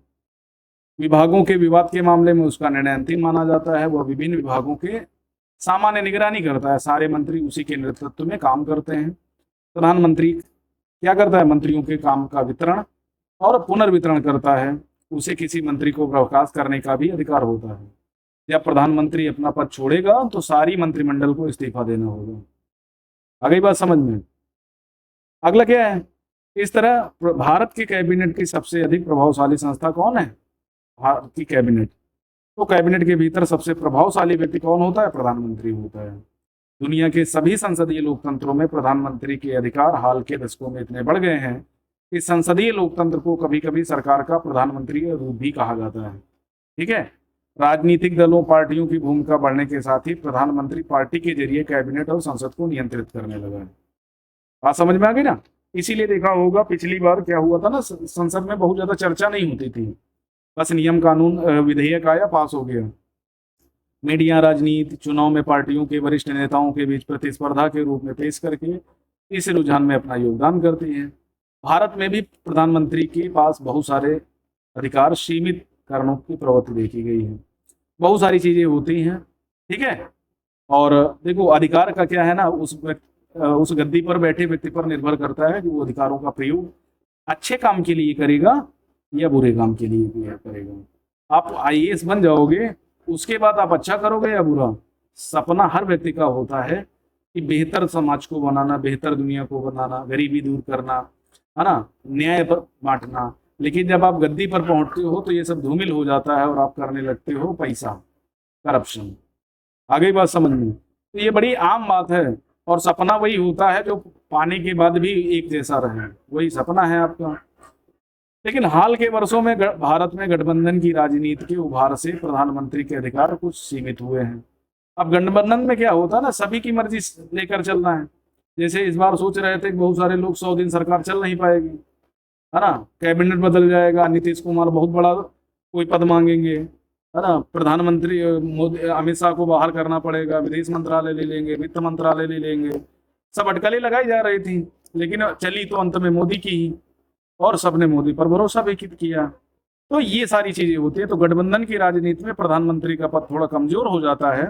विभागों के विवाद के मामले में उसका निर्णय अंतिम माना जाता है। वह विभिन्न विभागों के सामान्य निगरानी करता है, सारे मंत्री उसी के नेतृत्व में काम करते हैं। प्रधानमंत्री क्या करता है? मंत्रियों के काम का वितरण और पुनर्वितरण करता है। उसे किसी मंत्री को बर्खास्त करने का भी अधिकार होता है। जब प्रधानमंत्री अपना पद छोड़ेगा तो सारी मंत्रिमंडल को इस्तीफा देना होगा। आ गई बात समझ में? अगला क्या है? इस तरह भारत के कैबिनेट की सबसे अधिक प्रभावशाली संस्था कौन है? भारत की कैबिनेट। तो कैबिनेट के भीतर सबसे प्रभावशाली व्यक्ति कौन होता है? प्रधानमंत्री होता है। दुनिया के सभी संसदीय लोकतंत्रों में प्रधानमंत्री के अधिकार हाल के दशकों में इतने बढ़ गए हैं कि संसदीय लोकतंत्र को कभी कभी सरकार का प्रधानमंत्री रूप भी कहा जाता है। ठीक है, राजनीतिक दलों पार्टियों की भूमिका बढ़ने के साथ ही प्रधानमंत्री पार्टी के जरिए कैबिनेट और संसद को नियंत्रित करने लगा है। बात समझ में आ गई ना? इसीलिए देखा होगा पिछली बार क्या हुआ था ना, संसद में बहुत ज्यादा चर्चा नहीं होती थी, बस नियम कानून विधेयक आया, पास हो गया। मीडिया राजनीति चुनाव में पार्टियों के वरिष्ठ नेताओं के बीच प्रतिस्पर्धा के रूप में पेश करके इस रुझान में अपना योगदान करती है। भारत में भी प्रधानमंत्री के पास बहुत सारे अधिकार सीमित कारणों की प्रवृत्ति देखी गई है। बहुत सारी चीजें होती हैं। ठीक है, और देखो अधिकार का क्या है ना, उस गद्दी पर बैठे व्यक्ति पर निर्भर करता है कि वो अधिकारों का प्रयोग अच्छे काम के लिए करेगा या बुरे काम के लिए करेगा। आप आईएएस बन जाओगे, उसके बाद आप अच्छा करोगे या बुरा। सपना हर व्यक्ति का होता है कि बेहतर समाज को बनाना, बेहतर दुनिया को बनाना, गरीबी दूर करना, है ना, न्याय पर बांटना। लेकिन जब आप गद्दी पर पहुंचते हो तो ये सब धूमिल हो जाता है और आप करने लगते हो पैसा, करप्शन। आ गई बात समझ में। तो ये बड़ी आम बात है। और सपना वही होता है जो पाने के बाद भी एक जैसा रहे, वही सपना है आपका। लेकिन हाल के वर्षों में भारत में गठबंधन की राजनीति के उभार से प्रधानमंत्री के अधिकार कुछ सीमित हुए हैं। अब गठबंधन में क्या होता है ना, सभी की मर्जी लेकर चलना है। जैसे इस बार सोच रहे थे कि बहुत सारे लोग 100 दिन सरकार चल नहीं पाएगी, है ना, कैबिनेट बदल जाएगा, नीतीश कुमार बहुत बड़ा कोई पद मांगेंगे, है ना, प्रधानमंत्री मोदी अमित शाह को बाहर करना पड़ेगा, विदेश मंत्रालय ले लेंगे, वित्त मंत्रालय ले लेंगे। सब अटकलें लगाई जा रही थी, लेकिन चली तो अंत में मोदी की ही, और सबने मोदी पर भरोसा भी किया। तो ये सारी चीजें होती है। तो गठबंधन की राजनीति में प्रधानमंत्री का पद थोड़ा कमजोर हो जाता है,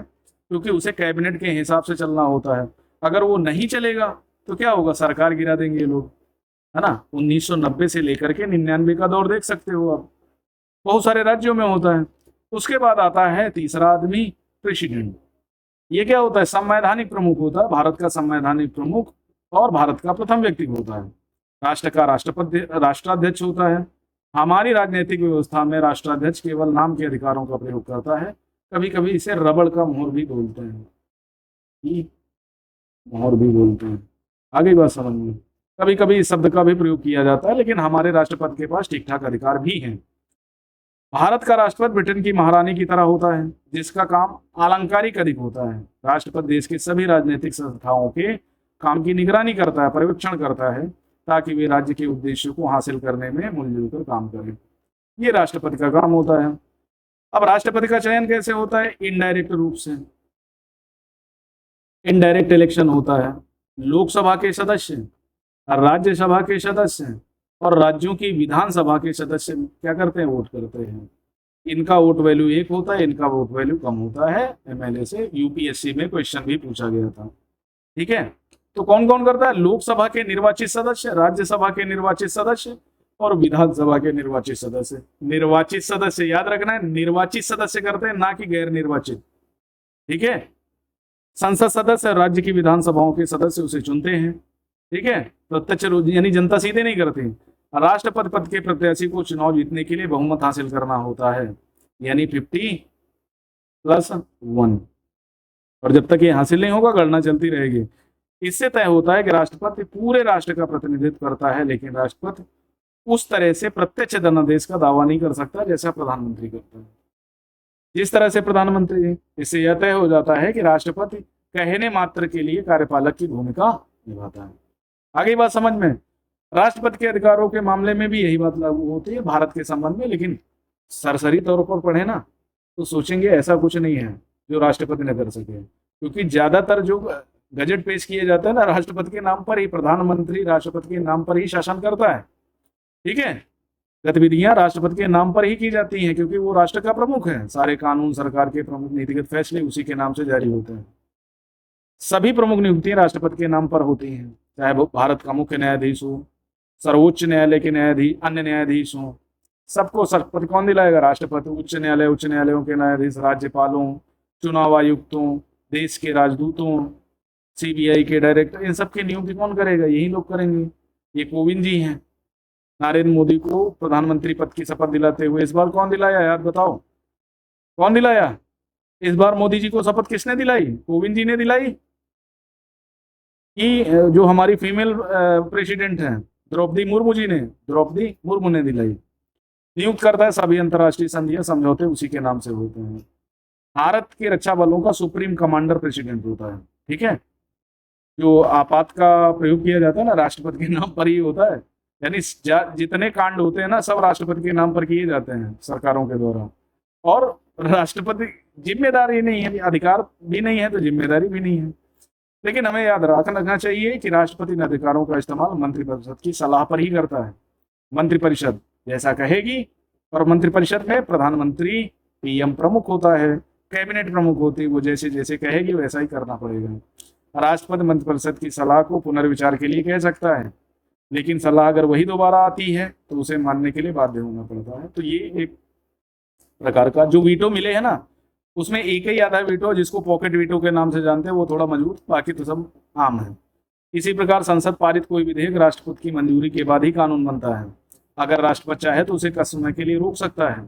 क्योंकि उसे कैबिनेट के हिसाब से चलना होता है। अगर वो नहीं चलेगा तो क्या होगा, सरकार गिरा देंगे लोग, है ना। 1990 से लेकर के 99 का दौर देख सकते हो आप, बहुत सारे राज्यों में होता है। उसके बाद आता है तीसरा आदमी, प्रेसिडेंट। ये क्या होता है, संवैधानिक प्रमुख होता है, भारत का संवैधानिक प्रमुख, और भारत का प्रथम व्यक्ति होता है। राष्ट्र का राष्ट्रपति राष्ट्राध्यक्ष होता है। हमारी राजनीतिक व्यवस्था में राष्ट्राध्यक्ष केवल नाम के अधिकारों का प्रयोग करता है। कभी कभी इसे रबड़ का मोहर भी बोलते हैं, मोहर भी बोलते हैं। आगे बात समझ में। कभी कभी इस शब्द का भी प्रयोग किया जाता है, लेकिन हमारे राष्ट्रपति के पास ठीक ठाक अधिकार भी हैं। भारत का राष्ट्रपति ब्रिटेन की महारानी की तरह होता है, जिसका काम आलंकारिक अधिक होता है। राष्ट्रपति देश के सभी राजनीतिक संस्थाओं के काम की निगरानी करता है, पर्यवेक्षण करता है, ताकि वे राज्य के उद्देश्यों को हासिल करने में मिलजुल कर काम करें। ये राष्ट्रपति का काम होता है। अब राष्ट्रपति का चयन कैसे होता है, इनडायरेक्ट रूप से। इनडायरेक्ट इलेक्शन होता है। लोकसभा के सदस्य, राज्यसभा के सदस्य और राज्यों की विधानसभा के सदस्य क्या करते हैं, वोट करते हैं। इनका वोट वैल्यू 1 होता है, इनका वोट वैल्यू कम होता है। एमएलए से यूपीएससी में क्वेश्चन भी पूछा गया था, ठीक है। तो कौन कौन करता है, लोकसभा के निर्वाचित सदस्य, राज्यसभा के निर्वाचित सदस्य और विधानसभा के निर्वाचित सदस्य। निर्वाचित सदस्य याद रखना है, निर्वाचित सदस्य करते हैं, ना कि गैर निर्वाचित, ठीक है। संसद सदस्य राज्य की विधानसभाओं के सदस्य उसे चुनते हैं, ठीक है। प्रत्यक्ष यानी जनता सीधे नहीं करती। राष्ट्रपति पद के प्रत्याशी को चुनाव जीतने के लिए बहुमत हासिल करना होता है, यानी 50+1। और जब तक ये हासिल नहीं होगा गणना चलती रहेगी। इससे तय होता है कि राष्ट्रपति पूरे राष्ट्र का प्रतिनिधित्व करता है, लेकिन राष्ट्रपति उस तरह से प्रत्यक्ष धनादेश का दावा नहीं कर सकता जैसा प्रधानमंत्री करता है। जिस तरह से प्रधानमंत्री, इससे यह तय हो जाता है कि राष्ट्रपति कहने मात्र के लिए कार्यपालक की भूमिका निभाता है। आगे बात समझ में। राष्ट्रपति के अधिकारों के मामले में भी यही बात लागू होती है भारत के संबंध में, लेकिन सरसरी तौर पर पढ़े ना तो सोचेंगे ऐसा कुछ नहीं है जो राष्ट्रपति न कर सके, क्योंकि ज्यादातर जो गजट पेश किए जाते हैं ना, राष्ट्रपति के नाम पर ही, प्रधानमंत्री राष्ट्रपति के नाम पर ही शासन करता है, ठीक है। गतिविधियां राष्ट्रपति के नाम पर ही की जाती हैं, क्योंकि वो राष्ट्र का प्रमुख है। सारे कानून, सरकार के प्रमुख नीतिगत फैसले उसी के नाम से जारी होते हैं। सभी प्रमुख नियुक्तियां राष्ट्रपति के नाम पर होती हैं, चाहे वो भारत का मुख्य न्यायाधीश हो, सर्वोच्च न्यायालय के न्यायाधीश, अन्य न्यायाधीश हो, सबको शपथ कौन दिलाएगा, राष्ट्रपति। उच्च न्यायालयों के न्यायाधीश, राज्यपालों, चुनाव आयुक्तों, देश के राजदूतों, सीबीआई के डायरेक्टर, इन सब की नियुक्ति कौन करेगा, यही लोग करेंगे। ये कोविंद जी हैं। नरेंद्र मोदी को प्रधानमंत्री पद की शपथ दिलाते हुए इस बार कौन दिलाया, याद बताओ, कौन दिलाया इस बार मोदी जी को शपथ? किसने दिलाई? कोविंद जी ने दिलाई कि जो हमारी फीमेल प्रेसिडेंट हैं द्रौपदी मुर्मू जी ने, द्रौपदी मुर्मू ने दिलाई। नियुक्त करता है सभी अंतर्राष्ट्रीय संधियां, समझौते उसी के नाम से होते हैं। भारत के रक्षा बलों का सुप्रीम कमांडर प्रेसिडेंट होता है, ठीक है। जो आपात का प्रयोग किया जाता है ना, राष्ट्रपति के नाम पर ही होता है। यानी जितने कांड होते हैं ना, सब राष्ट्रपति के नाम पर किए जाते हैं सरकारों के द्वारा। और राष्ट्रपति जिम्मेदारी नहीं है, अधिकार भी नहीं है तो जिम्मेदारी भी नहीं है। लेकिन हमें याद रखना चाहिए कि राष्ट्रपति इन अधिकारों का इस्तेमाल मंत्रिपरिषद की सलाह पर ही करता है। मंत्रिपरिषद जैसा कहेगी, और मंत्रिपरिषद में प्रधानमंत्री पीएम प्रमुख होता है, कैबिनेट प्रमुख होती है, वो जैसे जैसे कहेगी वैसा ही करना पड़ेगा। राष्ट्रपति मंत्रिपरिषद की सलाह को पुनर्विचार के लिए कह सकता है, लेकिन सलाह अगर वही दोबारा आती है तो उसे मानने के लिए बाध्य होना पड़ता है। तो ये एक प्रकार का जो वीटो मिले है ना, उसमें एक ही आता है वीटो, जिसको पॉकेट वीटो के नाम से जानते हैं, वो थोड़ा मजबूत, बाकी तो सब आम है। इसी प्रकार संसद पारित कोई विधेयक राष्ट्रपति की मंजूरी के बाद ही कानून बनता है। अगर राष्ट्रपति चाहे तो उसे कुछ समय के लिए रोक सकता है,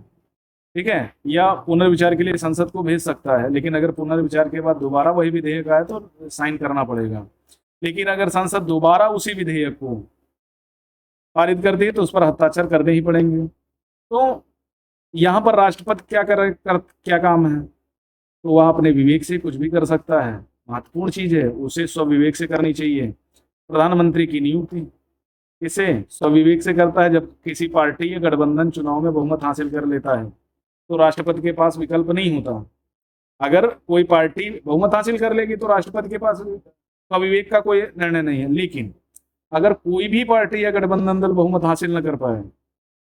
ठीक है, या पुनर्विचार के लिए संसद को भेज सकता है। लेकिन अगर पुनर्विचार के बाद दोबारा वही विधेयक आए तो साइन करना पड़ेगा। लेकिन अगर संसद दोबारा उसी विधेयक को पारित कर दे तो उस पर हस्ताक्षर करने ही पड़ेंगे। तो यहाँ पर राष्ट्रपति क्या काम है, तो वह अपने विवेक से कुछ भी कर सकता है। महत्वपूर्ण चीज है, उसे स्वविवेक से करनी चाहिए। प्रधानमंत्री की नियुक्ति इसे स्वविवेक से करता है। जब किसी पार्टी या गठबंधन चुनाव में बहुमत हासिल कर लेता है तो राष्ट्रपति के पास विकल्प नहीं होता। अगर कोई पार्टी बहुमत हासिल कर लेगी तो राष्ट्रपति के पास स्वविवेक का कोई निर्णय नहीं है। लेकिन अगर कोई भी पार्टी या गठबंधन दल बहुमत हासिल न कर पाए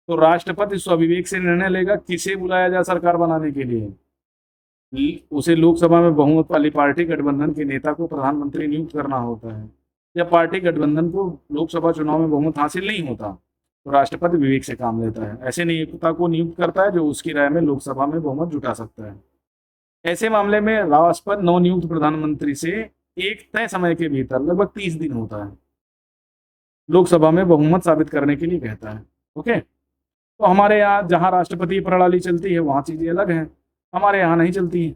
तो राष्ट्रपति स्वविवेक से निर्णय लेगा किसे बुलाया जाए सरकार बनाने के लिए। उसे लोकसभा में बहुमत वाली पार्टी गठबंधन के नेता को प्रधानमंत्री नियुक्त करना होता है। जब पार्टी गठबंधन को लोकसभा चुनाव में बहुमत हासिल नहीं होता तो राष्ट्रपति विवेक से काम लेता है। ऐसे नियुक्ता को नियुक्त करता है जो उसकी राय में लोकसभा में बहुमत जुटा सकता है। ऐसे मामले में राष्ट्रपति नवनियुक्त प्रधानमंत्री से एक तय समय के भीतर लगभग 30 दिन होता है लोकसभा में बहुमत साबित करने के लिए कहता है। ओके, तो हमारे यहाँ जहाँ राष्ट्रपति प्रणाली चलती है वहाँ चीजें अलग हैं, हमारे यहाँ नहीं चलती है।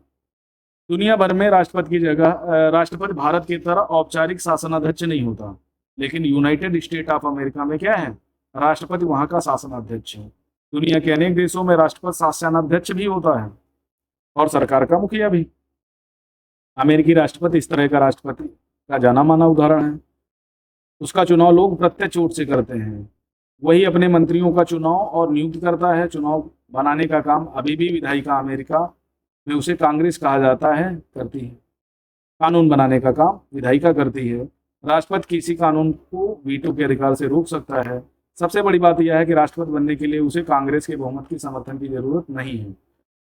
दुनिया भर में राष्ट्रपति की जगह राष्ट्रपति भारत की तरह औपचारिक शासनाध्यक्ष नहीं होता, लेकिन यूनाइटेड स्टेट ऑफ अमेरिका में क्या है, राष्ट्रपति वहाँ का शासनाध्यक्ष है। दुनिया के अनेक देशों में राष्ट्रपति शासनाध्यक्ष भी होता है और सरकार का मुखिया भी। अमेरिकी राष्ट्रपति इस तरह का राष्ट्रपति का जाना माना उदाहरण है। उसका चुनाव लोग प्रत्यक्ष वोट से करते हैं। वही अपने मंत्रियों का चुनाव और नियुक्त करता है। चुनाव बनाने का काम अभी भी विधायिका अमेरिका में उसे कांग्रेस कहा जाता है करती है। कानून बनाने का काम विधायिका करती है। राष्ट्रपति किसी कानून को वीटो के अधिकार से रोक सकता है। सबसे बड़ी बात यह है कि राष्ट्रपति बनने के लिए उसे कांग्रेस के बहुमत की समर्थन की जरूरत नहीं है।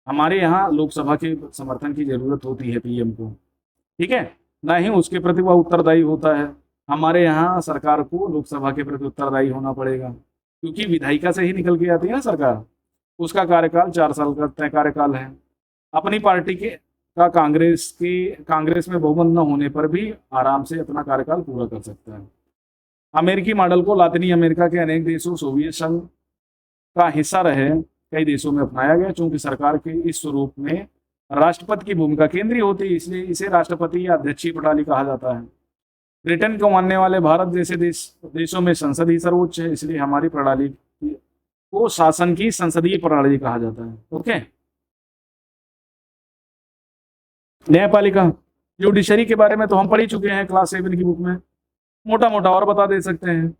हमारे यहाँ लोकसभा के समर्थन की जरूरत होती है पीएम को, ठीक है, ना ही उसके प्रति वह उत्तरदायी होता है। हमारे यहाँ सरकार को लोकसभा के प्रति उत्तरदायी होना पड़ेगा, क्योंकि विधायिका से ही निकल के आती है ना सरकार। उसका कार्यकाल 4 साल का तय कार्यकाल है। अपनी पार्टी के कांग्रेस में बहुमत न होने पर भी आराम से अपना कार्यकाल पूरा कर सकता है। अमेरिकी मॉडल को लातिनी अमेरिका के अनेक देशों, सोवियत संघ का हिस्सा रहे कई देशों में अपनाया गया। चूंकि सरकार के इस स्वरूप में राष्ट्रपति की भूमिका केंद्रीय होती है, इसलिए इसे राष्ट्रपति या अध्यक्षीय प्रणाली कहा जाता है। ब्रिटेन को मानने वाले भारत जैसे देशों में संसद ही सर्वोच्च है, इसलिए हमारी प्रणाली को शासन की संसदीय प्रणाली कहा जाता है। ओके, न्यायपालिका जुडिशरी के बारे में तो हम पढ़ ही चुके हैं क्लास 7 की बुक में, मोटा मोटा और बता दे सकते हैं।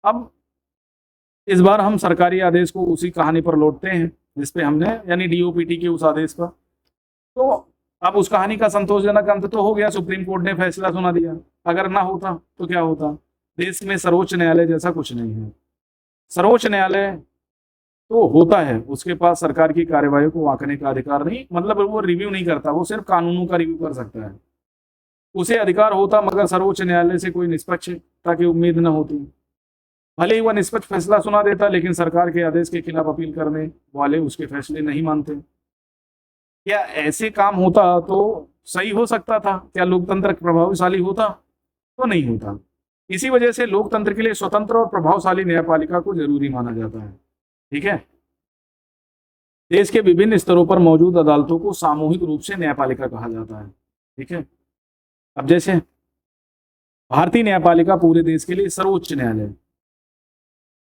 अब इस बार हम सरकारी आदेश को उसी कहानी पर लौटते हैं जिसपे हमने, यानी डीओपीटी के उस आदेश पर। तो अब उस कहानी का संतोषजनक अंत तो हो गया, सुप्रीम कोर्ट ने फैसला सुना दिया। अगर ना होता तो क्या होता? देश में सर्वोच्च न्यायालय जैसा कुछ नहीं है। सर्वोच्च न्यायालय तो होता है, उसके पास सरकार की कार्यवाही को आंकने का अधिकार नहीं, मतलब वो रिव्यू नहीं करता, वो सिर्फ कानूनों का रिव्यू कर सकता है। उसे अधिकार होता, मगर सर्वोच्च न्यायालय से कोई निष्पक्षता की उम्मीद न होती। भले ही वह निष्पक्ष फैसला सुना देता, लेकिन सरकार के आदेश के खिलाफ अपील करने वाले उसके फैसले नहीं मानते। क्या ऐसे काम होता तो सही हो सकता था? क्या लोकतंत्र प्रभावशाली होता? तो नहीं होता। इसी वजह से लोकतंत्र के लिए स्वतंत्र और प्रभावशाली न्यायपालिका को जरूरी माना जाता है। ठीक है, देश के विभिन्न स्तरों पर मौजूद अदालतों को सामूहिक रूप से न्यायपालिका कहा जाता है। ठीक है, अब जैसे भारतीय न्यायपालिका पूरे देश के लिए सर्वोच्च न्यायालय,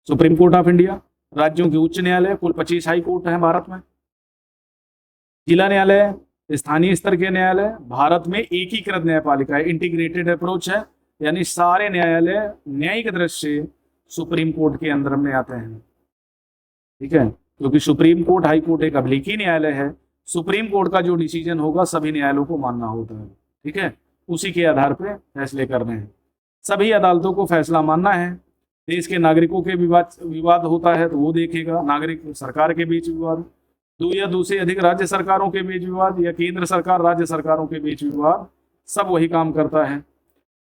सुप्रीम कोर्ट ऑफ इंडिया, राज्यों के उच्च न्यायालय, कुल 25 हाई कोर्ट हैं भारत में, जिला न्यायालय, स्थानीय स्तर के न्यायालय। भारत में एकीकृत न्यायपालिका है, इंटीग्रेटेड अप्रोच है, यानी सारे न्यायालय न्यायिक दृष्टि से सुप्रीम कोर्ट के अंदर में आते हैं। ठीक है, क्योंकि सुप्रीम कोर्ट हाई कोर्ट एक अभिलेखीय न्यायालय है। सुप्रीम कोर्ट का जो डिसीजन होगा सभी न्यायालयों को मानना होता है। ठीक है, उसी के आधार पर फैसले करने हैं। सभी अदालतों को फैसला मानना है। देश के नागरिकों के विवाद होता है तो वो देखेगा, नागरिक सरकार के बीच विवाद, दो या दो से अधिक राज्य सरकारों के बीच विवाद, या केंद्र सरकार राज्य सरकारों के बीच विवाद, सब वही काम करता है।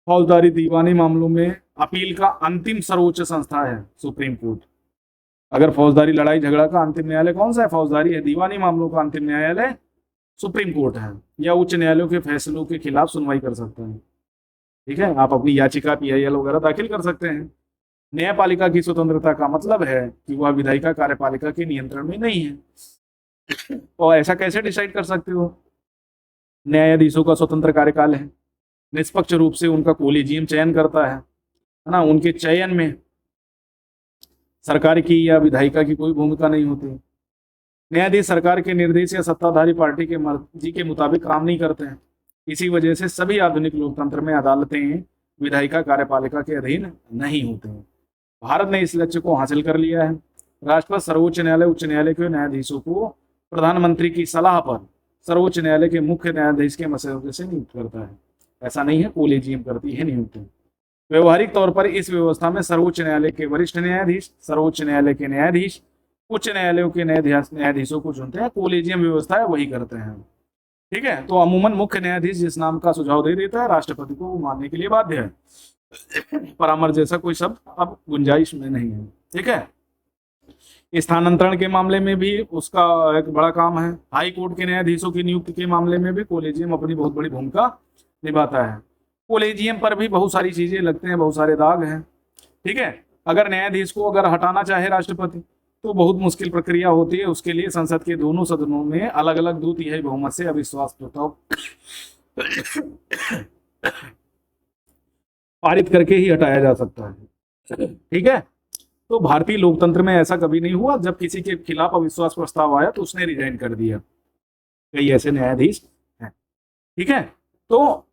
फौजदारी दीवानी मामलों में अपील का अंतिम सर्वोच्च संस्था है सुप्रीम कोर्ट। अगर फौजदारी लड़ाई झगड़ा का अंतिम न्यायालय कौन सा है? फौजदारी है। दीवानी मामलों का अंतिम न्यायालय सुप्रीम कोर्ट है या उच्च न्यायालयों के फैसलों के खिलाफ सुनवाई कर सकता है। ठीक है, आप अपनी याचिका पीआईएल वगैरह दाखिल कर सकते हैं। न्यायपालिका की स्वतंत्रता का मतलब है कि वह विधायिका कार्यपालिका के नियंत्रण में नहीं है। और ऐसा कैसे डिसाइड कर सकते हो? न्यायाधीशों का स्वतंत्र कार्यकाल है, निष्पक्ष रूप से उनका कोलिजियम चयन करता है ना। उनके चयन में सरकार की या विधायिका की कोई भूमिका नहीं होती। न्यायाधीश सरकार के निर्देश या सत्ताधारी पार्टी के मर्जी के मुताबिक काम नहीं करते हैं। इसी वजह से सभी आधुनिक लोकतंत्र में अदालतें विधायिका कार्यपालिका के अधीन नहीं होते हैं। भारत ने इस लक्ष्य को हासिल कर लिया है। राष्ट्रपति सर्वोच्च न्यायालय उच्च न्यायालय के न्यायाधीशों को प्रधानमंत्री की सलाह पर सर्वोच्च न्यायालय के मुख्य न्यायाधीश के मसौदे से नियुक्त करता है। ऐसा नहीं है कोलेजियम करती है नियुक्त। व्यवहारिक तौर पर इस व्यवस्था में सर्वोच्च न्यायालय के वरिष्ठ न्यायाधीश, सर्वोच्च न्यायालय के न्यायाधीश उच्च न्यायालयों के न्यायाधीशों को चुनते हैं। कोलेजियम व्यवस्था है वही करते हैं। ठीक है, तो अमूमन मुख्य न्यायाधीश जिस नाम का सुझाव दे देता है राष्ट्रपति को वो मानने के लिए बाध्य है। परामर्श जैसा कोई शब्द अब गुंजाइश में नहीं है। ठीक है, स्थानांतरण के मामले में भी उसका एक बड़ा काम है। हाई कोर्ट के न्यायाधीशों की नियुक्ति के मामले में भी कोलेजियम अपनी बहुत बड़ी भूमिका निभाता है। कोलेजियम पर भी बहुत सारी चीजें लगते हैं, बहुत सारे दाग हैं। ठीक है, अगर न्यायाधीश को अगर हटाना चाहे राष्ट्रपति तो बहुत मुश्किल प्रक्रिया होती है। उसके लिए संसद के दोनों सदनों में अलग अलग 2/3 बहुमत से अविश्वास प्रस्ताव पारित करके ही हटाया जा सकता है। ठीक है, तो भारतीय लोकतंत्र में ऐसा कभी नहीं हुआ जब किसी के खिलाफ अविश्वास प्रस्ताव आया तो उसने रिजाइन कर दिया। कई ऐसे न्यायाधीश हैं। ठीक है, तो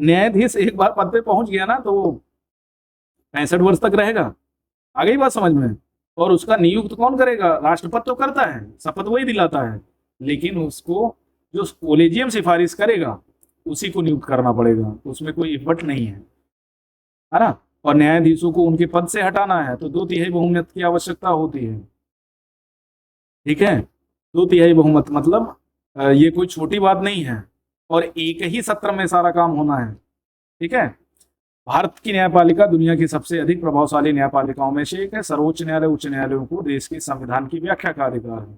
न्यायाधीश एक बार पद पे पहुंच गया ना तो 65 वर्ष तक रहेगा। आ गई बात समझ में? और उसका नियुक्त कौन करेगा? राष्ट्रपति तो करता है, शपथ वही दिलाता है, लेकिन उसको जो कोलेजियम सिफारिश करेगा उसी को नियुक्त करना पड़ेगा। उसमें कोई इफर्ट नहीं है ना। और न्यायाधीशों को उनके पद से हटाना है तो 2/3 बहुमत की आवश्यकता होती है। ठीक है, 2/3 बहुमत मतलब ये कोई छोटी बात नहीं है और एक ही सत्र में सारा काम होना है। ठीक है, भारत की न्यायपालिका दुनिया की सबसे अधिक प्रभावशाली न्यायपालिकाओं में से एक है। सर्वोच्च न्यायालय उच्च न्यायालयों को देश के संविधान की व्याख्या का अधिकार है।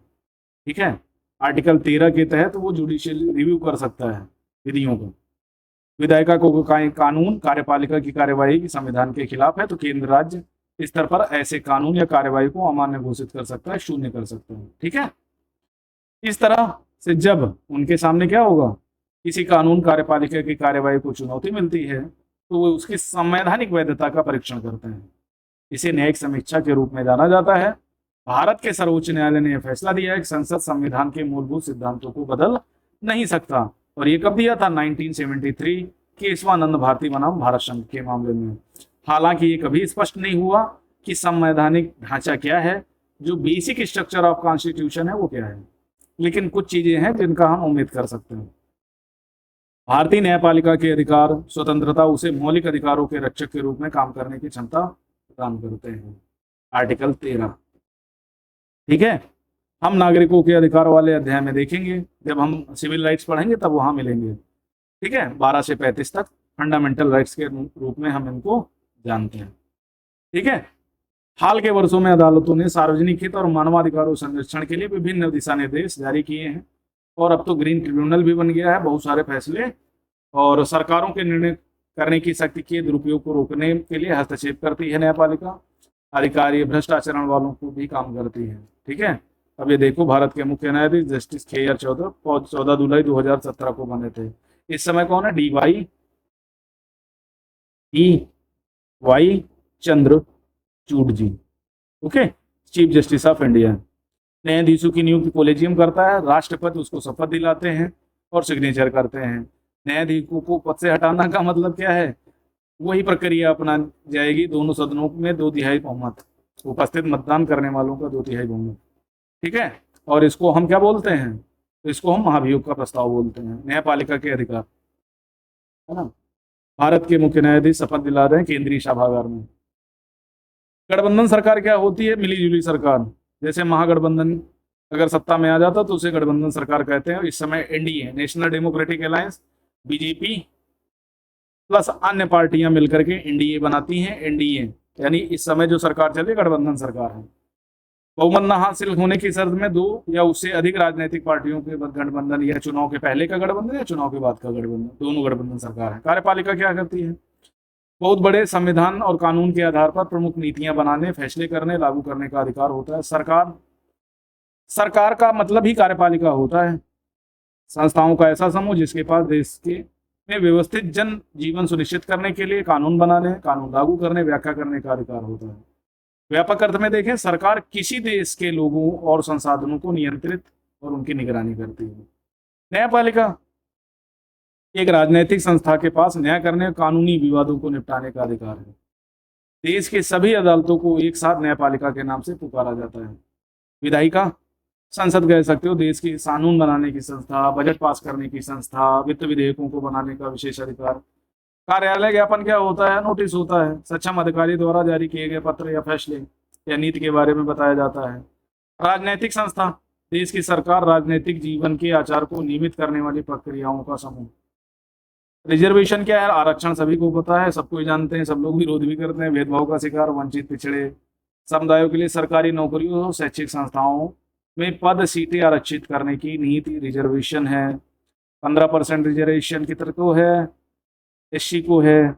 ठीक है, आर्टिकल 13 के तहत वो जुडिशियल रिव्यू कर सकता है विधियों को। विधायिका को कानून कार्यपालिका की कार्यवाही की संविधान के खिलाफ है तो केंद्र राज्य स्तर पर ऐसे कानून या कार्यवाही को अमान्य घोषित कर सकता है, शून्य कर सकता है। ठीक है, इस तरह से जब उनके सामने क्या होगा, किसी कानून कार्यपालिका की कार्यवाही को चुनौती मिलती है तो वो उसकी संवैधानिक वैधता का परीक्षण करते हैं। इसे न्यायिक समीक्षा के रूप में जाना जाता है। भारत के सर्वोच्च न्यायालय ने यह फैसला दिया है कि संसद संविधान के मूलभूत सिद्धांतों को बदल नहीं सकता। और ये कब दिया था? 1973 केशवानंद भारती बनाम भारत संघ के मामले में। हालांकि ये कभी स्पष्ट नहीं हुआ कि संवैधानिक ढांचा क्या है, जो बेसिक स्ट्रक्चर ऑफ कॉन्स्टिट्यूशन है वो क्या है, लेकिन कुछ चीजें हैं जिनका हम उम्मीद कर सकते हैं। भारतीय न्यायपालिका के अधिकार स्वतंत्रता उसे मौलिक अधिकारों के रक्षक के रूप में काम करने की क्षमता प्रदान करते हैं। आर्टिकल 13। ठीक है, हम नागरिकों के अधिकार वाले अध्याय में देखेंगे, जब हम सिविल राइट्स पढ़ेंगे तब वहां मिलेंगे। ठीक है, 12 से 35 तक फंडामेंटल राइट्स के रूप में हम इनको जानते हैं। ठीक है, हाल के वर्षों में अदालतों ने सार्वजनिक हित और मानवाधिकारों संरक्षण के लिए विभिन्न दिशा निर्देश जारी किए हैं और अब तो ग्रीन ट्रिब्यूनल भी बन गया है। बहुत सारे फैसले और सरकारों के निर्णय करने की शक्ति के दुरुपयोग को रोकने के लिए हस्तक्षेप करती है न्यायपालिका। अधिकारी भ्रष्ट आचरण वालों को भी काम करती है। ठीक है, अब ये देखो, भारत के मुख्य न्यायाधीश जस्टिस KR चौधरी 14 जुलाई 2017 को बने थे। इस समय कौन है? DY Chandrachud ji. Okay, chief justice of India. न्यायाधीशों की नियुक्ति कोलेजियम करता है, राष्ट्रपति उसको शपथ दिलाते हैं और सिग्नेचर करते हैं। न्यायाधीशों को पद से हटाना का मतलब क्या है? वही प्रक्रिया अपना जाएगी, दोनों सदनों में 2/3 बहुमत, उपस्थित मतदान करने वालों का 2/3 बहुमत। ठीक है, और इसको हम क्या बोलते हैं? तो इसको हम महाभियोग का प्रस्ताव बोलते हैं। न्यायपालिका के अधिकार, है ना। भारत के मुख्य न्यायाधीश शपथ दिला रहे हैं केंद्रीय सभागार में। गठबंधन सरकार क्या होती है? मिलीजुली सरकार। जैसे महागठबंधन अगर सत्ता में आ जाता तो उसे गठबंधन सरकार कहते हैं। इस समय NDA, national democratic alliance, BJP plus अन्य पार्टियां मिलकर के NDA बनाती हैं। NDA यानी इस समय जो सरकार चल रही है गठबंधन सरकार है। बहुमत न हासिल होने की शर्त में दो या उससे अधिक राजनीतिक पार्टियों के गठबंधन, या चुनाव के पहले का गठबंधन या चुनाव के बाद का गठबंधन, दोनों गठबंधन सरकार है। कार्यपालिका क्या करती है? बहुत बड़े संविधान और कानून के आधार पर प्रमुख नीतियां बनाने, फैसले करने, लागू करने का अधिकार होता है। सरकार, सरकार का मतलब ही कार्यपालिका होता है। संस्थाओं का ऐसा समूह जिसके पास देश के में व्यवस्थित जन जीवन सुनिश्चित करने के लिए कानून बनाने, कानून लागू करने, व्याख्या करने का अधिकार होता है। व्यापक अर्थ में देखें, सरकार किसी देश के लोगों और संसाधनों को नियंत्रित और उनकी निगरानी करती है। न्यायपालिका एक राजनीतिक संस्था के पास न्याय करने और कानूनी विवादों को निपटाने का अधिकार है। देश के सभी अदालतों को एक साथ न्यायपालिका के नाम से पुकारा जाता है। विधायिका, संसद कह सकते हो, देश की कानून बनाने की संस्था, बजट पास करने की संस्था, वित्त विधेयकों को बनाने का विशेष अधिकार। कार्यालय ज्ञापन क्या होता है? नोटिस होता है, सक्षम अधिकारी द्वारा जारी किए गए पत्र या फैसले या नीति के बारे में बताया जाता है। राजनीतिक संस्था, देश की सरकार राजनीतिक जीवन के आचार को नियमित करने वाली प्रक्रियाओं का समूह। रिजर्वेशन क्या है? आरक्षण सभी को पता है, सबको जानते हैं, सब लोग विरोध भी करते हैं। भेदभाव का शिकार वंचित पिछड़े समुदायों के लिए सरकारी नौकरियों और शैक्षिक संस्थाओं में पद सीटें आरक्षित करने की नीति रिजर्वेशन है। 15% रिजर्वेशन कितने को है? एससी को है।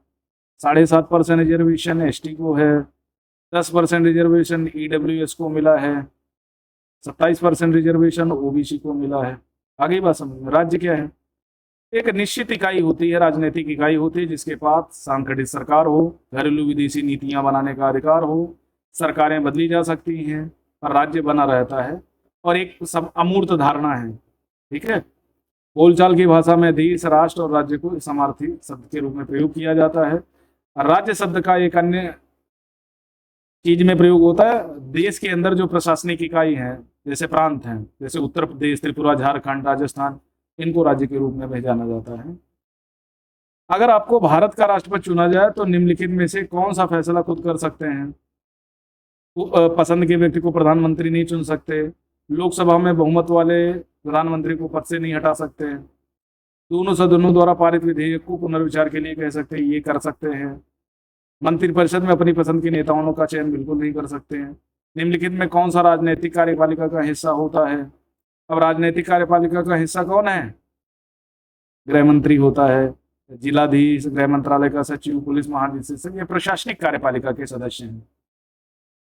7.5% रिजर्वेशन एसटी को है। 10% रिजर्वेशन ईडब्ल्यूएस को मिला है। 27% रिजर्वेशन ओबीसी को मिला है। आगे बात समझ। राज्य क्या है? एक निश्चित इकाई होती है, राजनीतिक इकाई होती है जिसके पास संगठित सरकार हो, घरेलू विदेशी नीतियां बनाने का अधिकार हो, सरकारें बदली जा सकती हैं और राज्य बना रहता है, और एक सब अमूर्त धारणा है। ठीक है, बोलचाल की भाषा में देश, राष्ट्र और राज्य को समार्थी शब्द के रूप में प्रयोग किया जाता है। राज्य शब्द का एक अन्य चीज में प्रयोग होता है, देश के अंदर जो प्रशासनिक इकाई है, जैसे प्रांत हैं, जैसे उत्तर प्रदेश, त्रिपुरा, झारखंड, राजस्थान, इनको राज्य के रूप में पहचाना जाता है। अगर आपको भारत का राष्ट्रपति चुना जाए तो निम्नलिखित में से कौन सा फैसला खुद कर सकते हैं? पसंद के व्यक्ति को प्रधानमंत्री नहीं चुन सकते, लोकसभा में बहुमत वाले प्रधानमंत्री को पद से नहीं हटा सकते, दोनों सदनों द्वारा पारित विधेयक को पुनर्विचार के लिए कह सकते हैं, ये कर सकते हैं। मंत्रिपरिषद में अपनी पसंद के नेताओं का चयन बिल्कुल नहीं कर सकते हैं। निम्नलिखित में कौन सा राजनीतिक कार्यपालिका का हिस्सा होता है? अब राजनीतिक कार्यपालिका का हिस्सा कौन है? गृह मंत्री होता है, जिलाधीश, गृह मंत्रालय का सचिव, पुलिस महानिदेशक, ये प्रशासनिक कार्यपालिका के सदस्य हैं।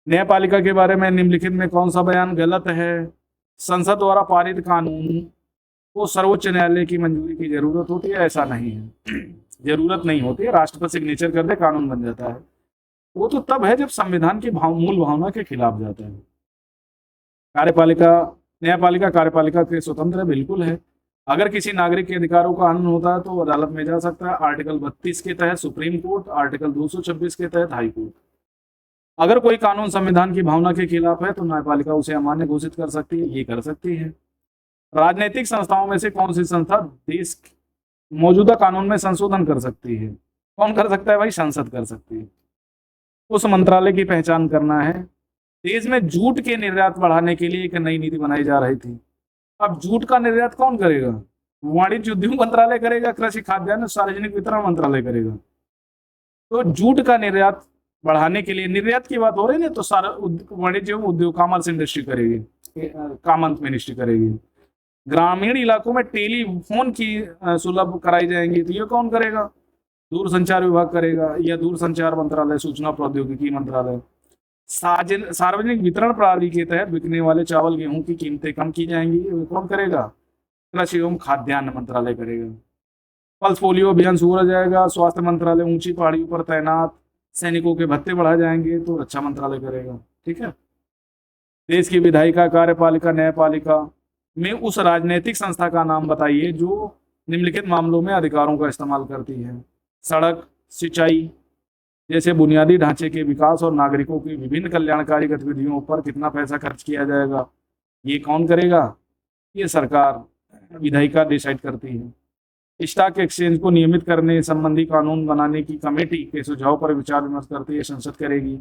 न्यायपालिका के बारे में निम्नलिखित में कौन सा बयान गलत है? संसद द्वारा पारित कानून को सर्वोच्च न्यायालय की मंजूरी की जरूरत होती है? ऐसा नहीं है, जरूरत नहीं होती है। राष्ट्रपति सिग्नेचर कर दे, कानून बन जाता है। वो तो तब है जब संविधान की मूल भावना के खिलाफ जाता है। कार्यपालिका, न्यायपालिका कार्यपालिका के स्वतंत्र बिल्कुल है। अगर किसी नागरिक के अधिकारों का हनन होता है तो वो अदालत में जा सकता है। आर्टिकल 32 के तहत सुप्रीम कोर्ट, आर्टिकल 226 के तहत हाई कोर्ट। अगर कोई कानून संविधान की भावना के खिलाफ है तो न्यायपालिका उसे अमान्य घोषित कर सकती है, ये कर सकती है। राजनीतिक संस्थाओं में से कौन सी संस्था देश मौजूदा कानून में संशोधन कर सकती है? कौन कर सकता है भाई? संसद कर सकती है। उस मंत्रालय की पहचान करना है। देश में जूट के निर्यात बढ़ाने के लिए एक नई नीति बनाई जा रही थी। अब जूट का निर्यात कौन करेगा? वाणिज्य उद्योग मंत्रालय करेगा, कृषि खाद्यान्न सार्वजनिक वितरण मंत्रालय करेगा। तो जूट का निर्यात बढ़ाने के लिए, निर्यात की बात हो रही है ना, तो सारा वाणिज्य उद्योग, कॉमर्स इंडस्ट्री करेगी, कामर्स मिनिस्ट्री करेगी। ग्रामीण इलाकों में टेलीफोन की सुलभ कराई जाएंगी, तो ये कौन करेगा? दूरसंचार विभाग करेगा, या दूरसंचार मंत्रालय, सूचना प्रौद्योगिकी मंत्रालय। सार्वजनिक वितरण प्रणाली के तहत बिकने वाले चावल, गेहूं की कीमतें कम की जाएंगी, वो कौन करेगा? कृषि एवं खाद्यान्न मंत्रालय करेगा। पल्स पोलियो अभियान शुरू हो जाएगा। स्वास्थ्य मंत्रालय, ऊंची पहाड़ियों पर तैनात सैनिकों के भत्ते बढ़ाए जाएंगे, तो रक्षा मंत्रालय करेगा। ठीक है। देश की विधायिका, कार्यपालिका, न्यायपालिका में उस राजनीतिक संस्था का नाम बताइए जो निम्नलिखित मामलों में अधिकारों का इस्तेमाल करती है। सड़क, सिंचाई जैसे बुनियादी ढांचे के विकास और नागरिकों की विभिन्न कल्याणकारी गतिविधियों पर कितना पैसा खर्च किया जाएगा, ये कौन करेगा? ये सरकार, विधायिका डिसाइड करती है। स्टॉक एक्सचेंज को नियमित करने संबंधी कानून बनाने की कमेटी के सुझाव पर विचार विमर्श करती है, संसद करेगी।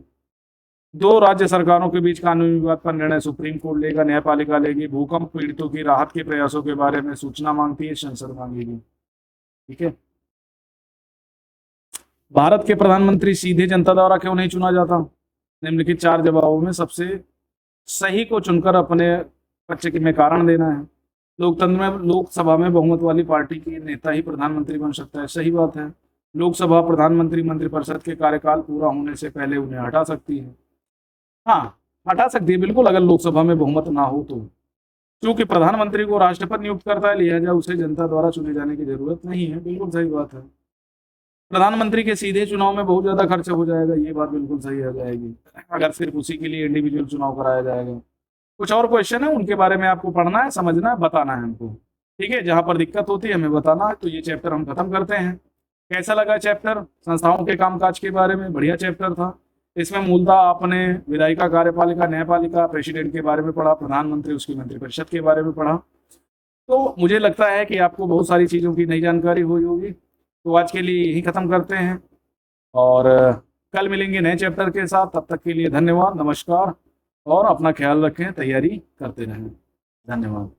दो राज्य सरकारों के बीच कानूनी विवाद पर निर्णय सुप्रीम कोर्ट लेगा, न्यायपालिका लेगी। भूकंप पीड़ितों की राहत के प्रयासों के बारे में सूचना मांगती है, संसद मांगेगी। ठीक है। भारत के प्रधानमंत्री सीधे जनता द्वारा क्यों नहीं चुना जाता? निम्नलिखित 4 जवाबों में सबसे सही को चुनकर अपने बच्चे के में कारण देना है। लोकतंत्र में लोकसभा में बहुमत वाली पार्टी की नेता ही प्रधानमंत्री बन सकता है, सही बात है। लोकसभा प्रधानमंत्री मंत्रिपरिषद के कार्यकाल पूरा होने से पहले उन्हें हटा सकती है। हाँ, हटा सकती है बिल्कुल, अगर लोकसभा में बहुमत ना हो तो। क्योंकि प्रधानमंत्री को राष्ट्रपति नियुक्त करता है, लिहाजा उसे जनता द्वारा चुने जाने की जरूरत नहीं है। बिल्कुल सही बात है। प्रधानमंत्री के सीधे चुनाव में बहुत ज्यादा खर्चा हो जाएगा, ये बात बिल्कुल सही हो जाएगी अगर सिर्फ उसी के लिए इंडिविजुअल चुनाव कराया जाएगा। कुछ और क्वेश्चन है, उनके बारे में आपको पढ़ना है, समझना है, बताना है हमको, ठीक है। जहां पर दिक्कत होती है हमें बताना है। तो ये चैप्टर हम खत्म करते हैं। कैसा लगा चैप्टर? संस्थाओं के कामकाज के बारे में बढ़िया चैप्टर था। इसमें मूलतः आपने विधायिका, कार्यपालिका, न्यायपालिका, प्रेसिडेंट के बारे में पढ़ा, प्रधानमंत्री, उसकी मंत्रिपरिषद के बारे में पढ़ा। तो मुझे लगता है कि आपको बहुत सारी चीज़ों की नई जानकारी हुई होगी। तो आज के लिए यही खत्म करते हैं और कल मिलेंगे नए चैप्टर के साथ। तब तक के लिए धन्यवाद, नमस्कार, और अपना ख्याल रखें, तैयारी करते रहें। धन्यवाद।